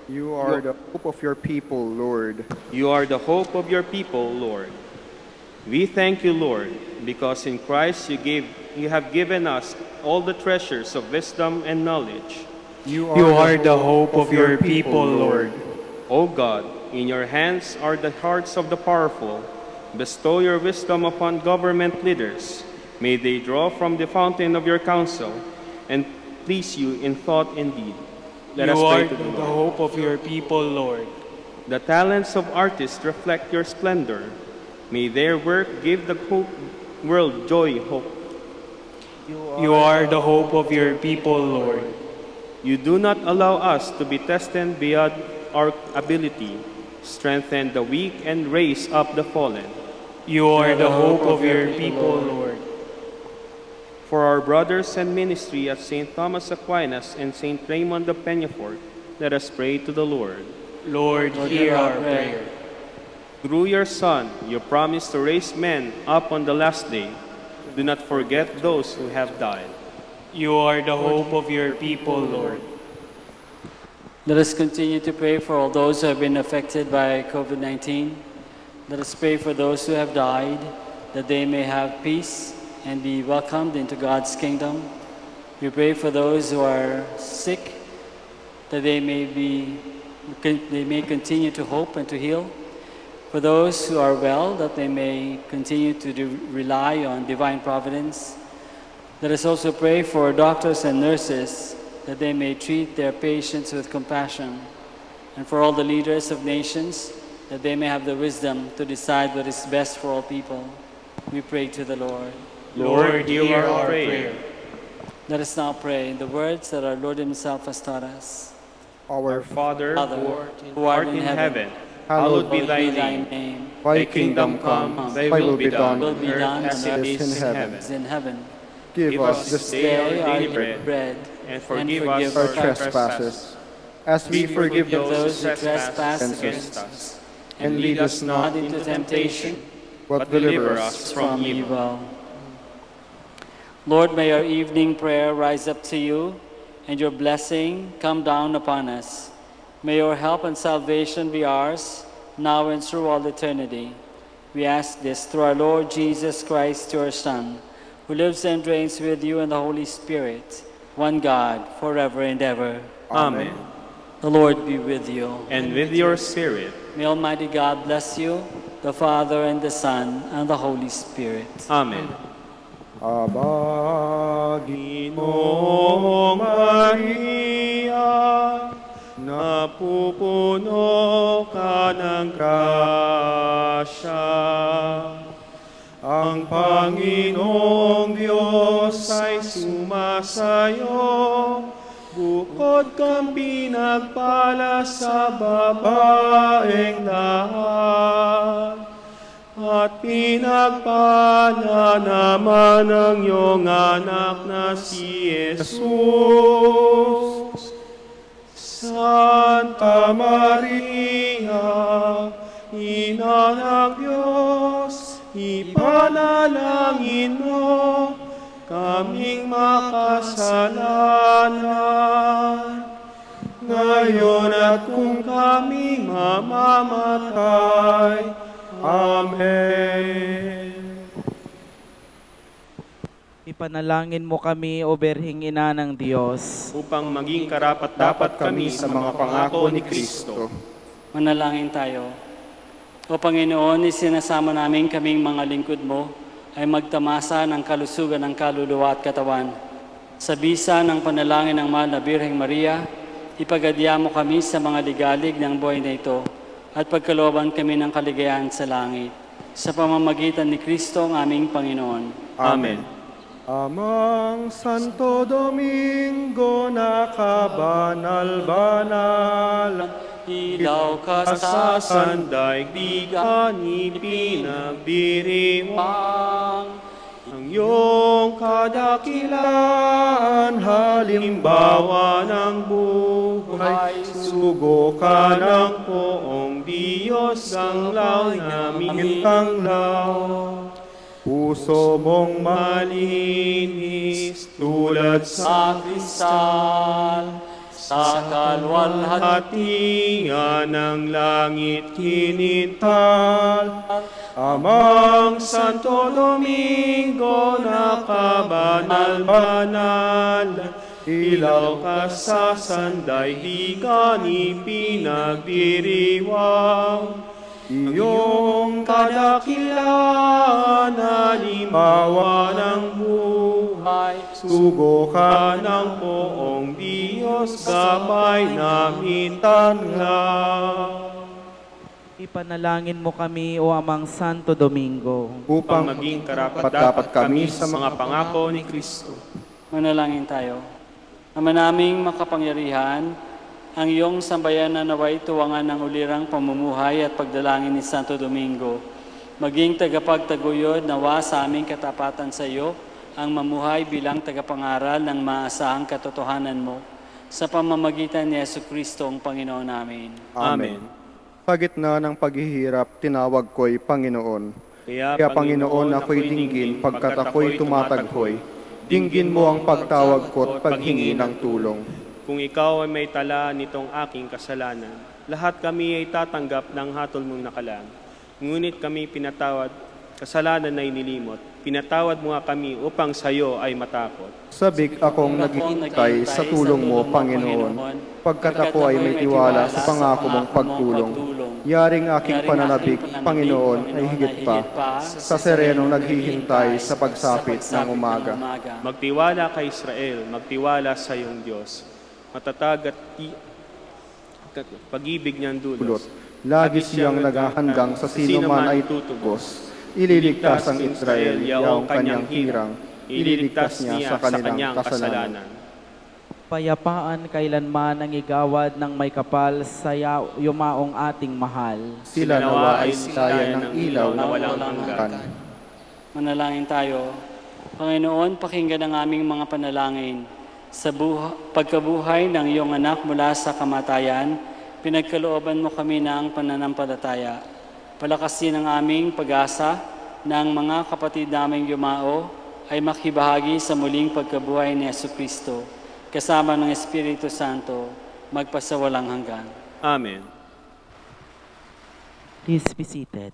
You are the hope of your people, Lord. You are the hope of your people, Lord. We thank you, Lord, because in Christ you have given us all the treasures of wisdom and knowledge. You are the hope of your people, Lord. O God, in your hands are the hearts of the powerful. Bestow your wisdom upon government leaders. May they draw from the fountain of your counsel and please you in thought and deed. Let us pray to the Lord. hope of your people, Lord. The talents of artists reflect your splendor. May their work give the world joy, hope. You are the hope of your people, Lord. You do not allow us to be tested beyond our ability. Strengthen the weak and raise up the fallen. You are the hope of your people, Lord. For our brothers and ministry at St. Thomas Aquinas and St. Raymond of Peñafort, let us pray to the Lord. Lord, hear our prayer. Through your Son, you promised to raise men up on the last day. Do not forget those who have died. You are the hope of your people, Lord. Let us continue to pray for all those who have been affected by COVID-19. Let us pray for those who have died, that they may have peace and be welcomed into God's kingdom. We pray for those who are sick, that they may continue to hope and to heal. For those who are well, that they may continue to rely on divine providence. Let us also pray for doctors and nurses, that they may treat their patients with compassion. And for all the leaders of nations, that they may have the wisdom to decide what is best for all people. We pray to the Lord. Lord, hear our prayer. Let us now pray in the words that our Lord himself has taught us. Our Father, who art in heaven, hallowed be thy name. Thy kingdom come, thy will be done, will be done as on it is in heaven. as in heaven. Give us this day Day our daily bread, and forgive us our trespasses, as we forgive those those who trespass against against us. us. And lead us not Not into temptation, but deliver us from evil. Lord, may our evening prayer rise up to you, and your blessing come down upon us. May your help and salvation be ours, now and through all eternity. We ask this through our Lord Jesus Christ, your Son, who lives and reigns with you in the Holy Spirit, one God, forever and ever. Amen. The Lord be with you. And with your spirit. May Almighty God bless you, the Father and the Son and the Holy Spirit. Amen. Aba, Ginoong Maria, napupuno ka ng grasya. Ang Panginoong Diyos ay sumasayo, bukod kang pinagpala sa babaeng lahat. At pinagpala naman ang iyong anak na si Jesus. Santa Maria, Ina ng Diyos, ipanalangin mo kaming makasalanan. Ngayon at kung kami mamamatay. Amen. Ipanalangin mo kami, O Berhing Ina ng Diyos, Upang maging karapat-dapat kami sa mga pangako ni Kristo. Manalangin tayo. O Panginoon, isinasama namin kaming mga lingkod mo ay magtamasa ng kalusugan ng kaluluwa at katawan. Sa bisa ng panalangin ng mahal na Birheng Maria, ipagadya mo kami sa mga ligalig ng buhay na ito at pagkalooban kami ng kaligayahan sa langit. Sa pamamagitan ni Kristo ang aming Panginoon. Amen. Amang Santo Domingo na kabanal-banal, ilaw ka sa sandaigdigan ipinagdiriwang. Ang iyong kadakilaan, halimbawa ng buhay, sugo ka ng poong Diyos, ang law namin tanglaw. Puso mong malinis tulad sa kristal, sa kalwalhatian ng langit kinintal. Amang Santo Domingo na kabanal-banal, ilaw ka sa sanday, di ka ni pinagdiriwang. Iyong kadakilaan, halimbawa ng buhay, sugo ka ng poong Diyos, gabay namin tanggap. Ipanalangin mo kami, O Amang Santo Domingo, upang maging karapat-dapat kami sa mga pangako ni Kristo. Manalangin tayo. Ama naming makapangyarihan, ang iyong sambayan na naway tuwangan ng ulirang pamumuhay at pagdalangin ni Santo Domingo, maging tagapagtaguyod nawa sa aming katapatan sa iyo, ang mamuhay bilang tagapangaral ng maasahang katotohanan mo, sa pamamagitan ni Yesu Kristo ang Panginoon namin. Amen. Sa gitna ng paghihirap, tinawag ko'y Panginoon. Kaya Panginoon, ako'y dinggin pagkat ako'y tumataghoy. Dinggin mo ang pagtawag ko at paghingi ng tulong. Kung ikaw ay may tala nitong aking kasalanan, lahat kami ay tatanggap ng hatol mong nakalaan. Ngunit kami pinatawad, kasalanan ay nilimot. Pinatawad mo nga kami upang sa iyo ay matakot. Sabik akong naghihintay sa tulong mo, Panginoon, pagkat ako ay may tiwala sa pangako mong pagtulong. Yaring aking pananabik, Panginoon, ay higit pa sa serenong naghihintay sa pagsapit ng umaga. Magtiwala kay Israel, magtiwala sa iyong Diyos. Matatag at pag-ibig niyang dulos. Lagi siyang naghahanggang sa sino man ay tutugos. Ililigtas ang Israel, yaong kanyang hirang. Ililigtas niya sa kanilang kasalanan. Payapaan kailanman ang igawad ng may kapal sa yumaong ating mahal. Sila nawa ay sayan ng ilaw na walang hanggan. Manalangin tayo. Panginoon, pakinggan ang aming mga panalangin. Sa pagkabuhay ng iyong anak mula sa kamatayan, pinagkalooban mo kami ng pananampalataya. Palakasin ang aming pag-asa ng mga kapatid naming yumao ay makibahagi sa muling pagkabuhay ni Yesu Kristo, kasama ng Espiritu Santo, magpasawalang hanggan. Amen. Please be seated.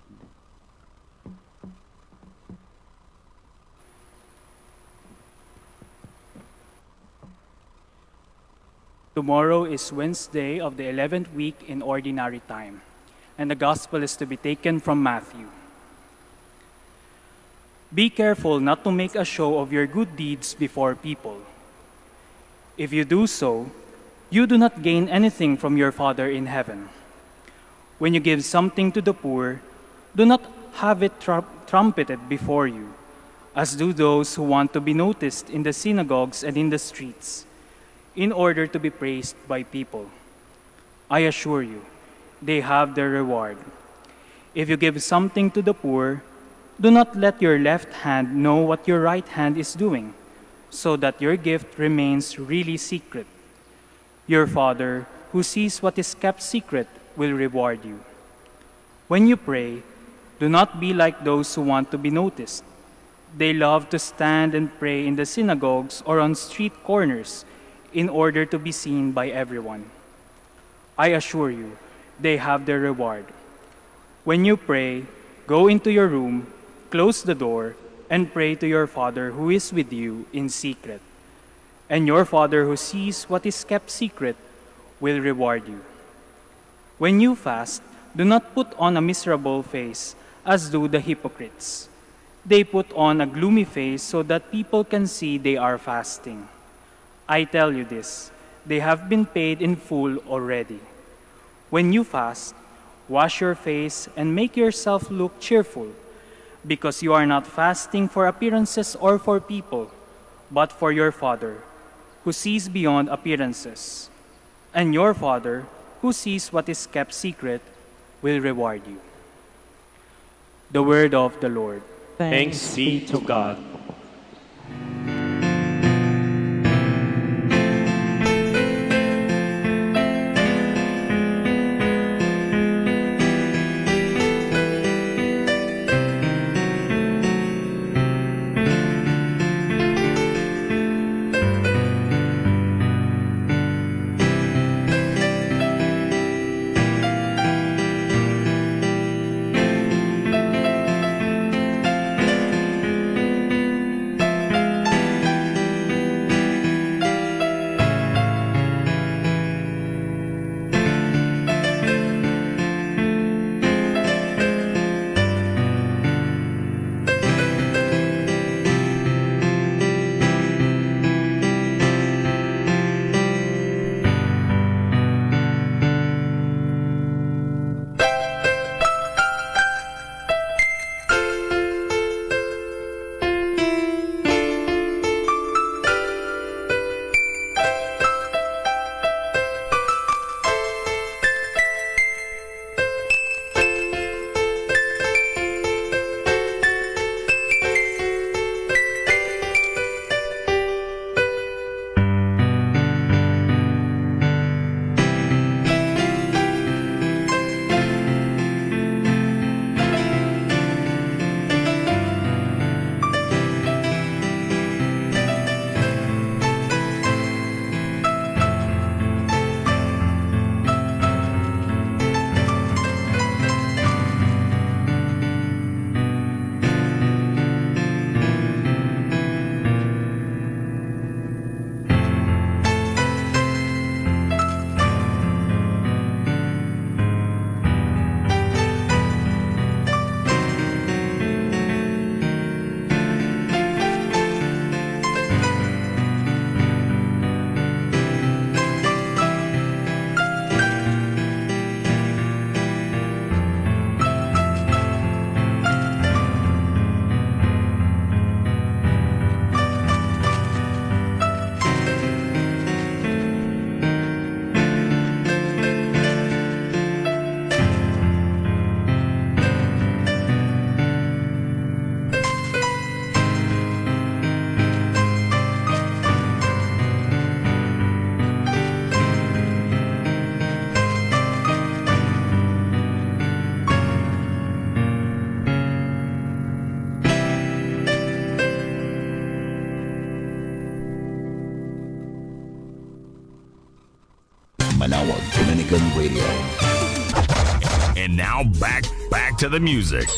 Tomorrow is Wednesday of the 11th week in Ordinary Time, and the Gospel is to be taken from Matthew. Be careful not to make a show of your good deeds before people. If you do so, you do not gain anything from your Father in heaven. When you give something to the poor, do not have it trumpeted before you, as do those who want to be noticed in the synagogues and in the streets, in order to be praised by people. I assure you, they have their reward. If you give something to the poor, do not let your left hand know what your right hand is doing, so that your gift remains really secret. Your Father, who sees what is kept secret, will reward you. When you pray, do not be like those who want to be noticed. They love to stand and pray in the synagogues or on street corners in order to be seen by everyone. I assure you, they have their reward. When you pray, go into your room, close the door, and pray to your Father who is with you in secret. And your Father who sees what is kept secret will reward you. When you fast, do not put on a miserable face, as do the hypocrites. They put on a gloomy face so that people can see they are fasting. I tell you this, they have been paid in full already. When you fast, wash your face and make yourself look cheerful, because you are not fasting for appearances or for people, but for your Father, who sees beyond appearances. And your Father, who sees what is kept secret, will reward you. The word of the Lord. Thanks be to God. Manaoag, Dominican Radio. And now back to the music.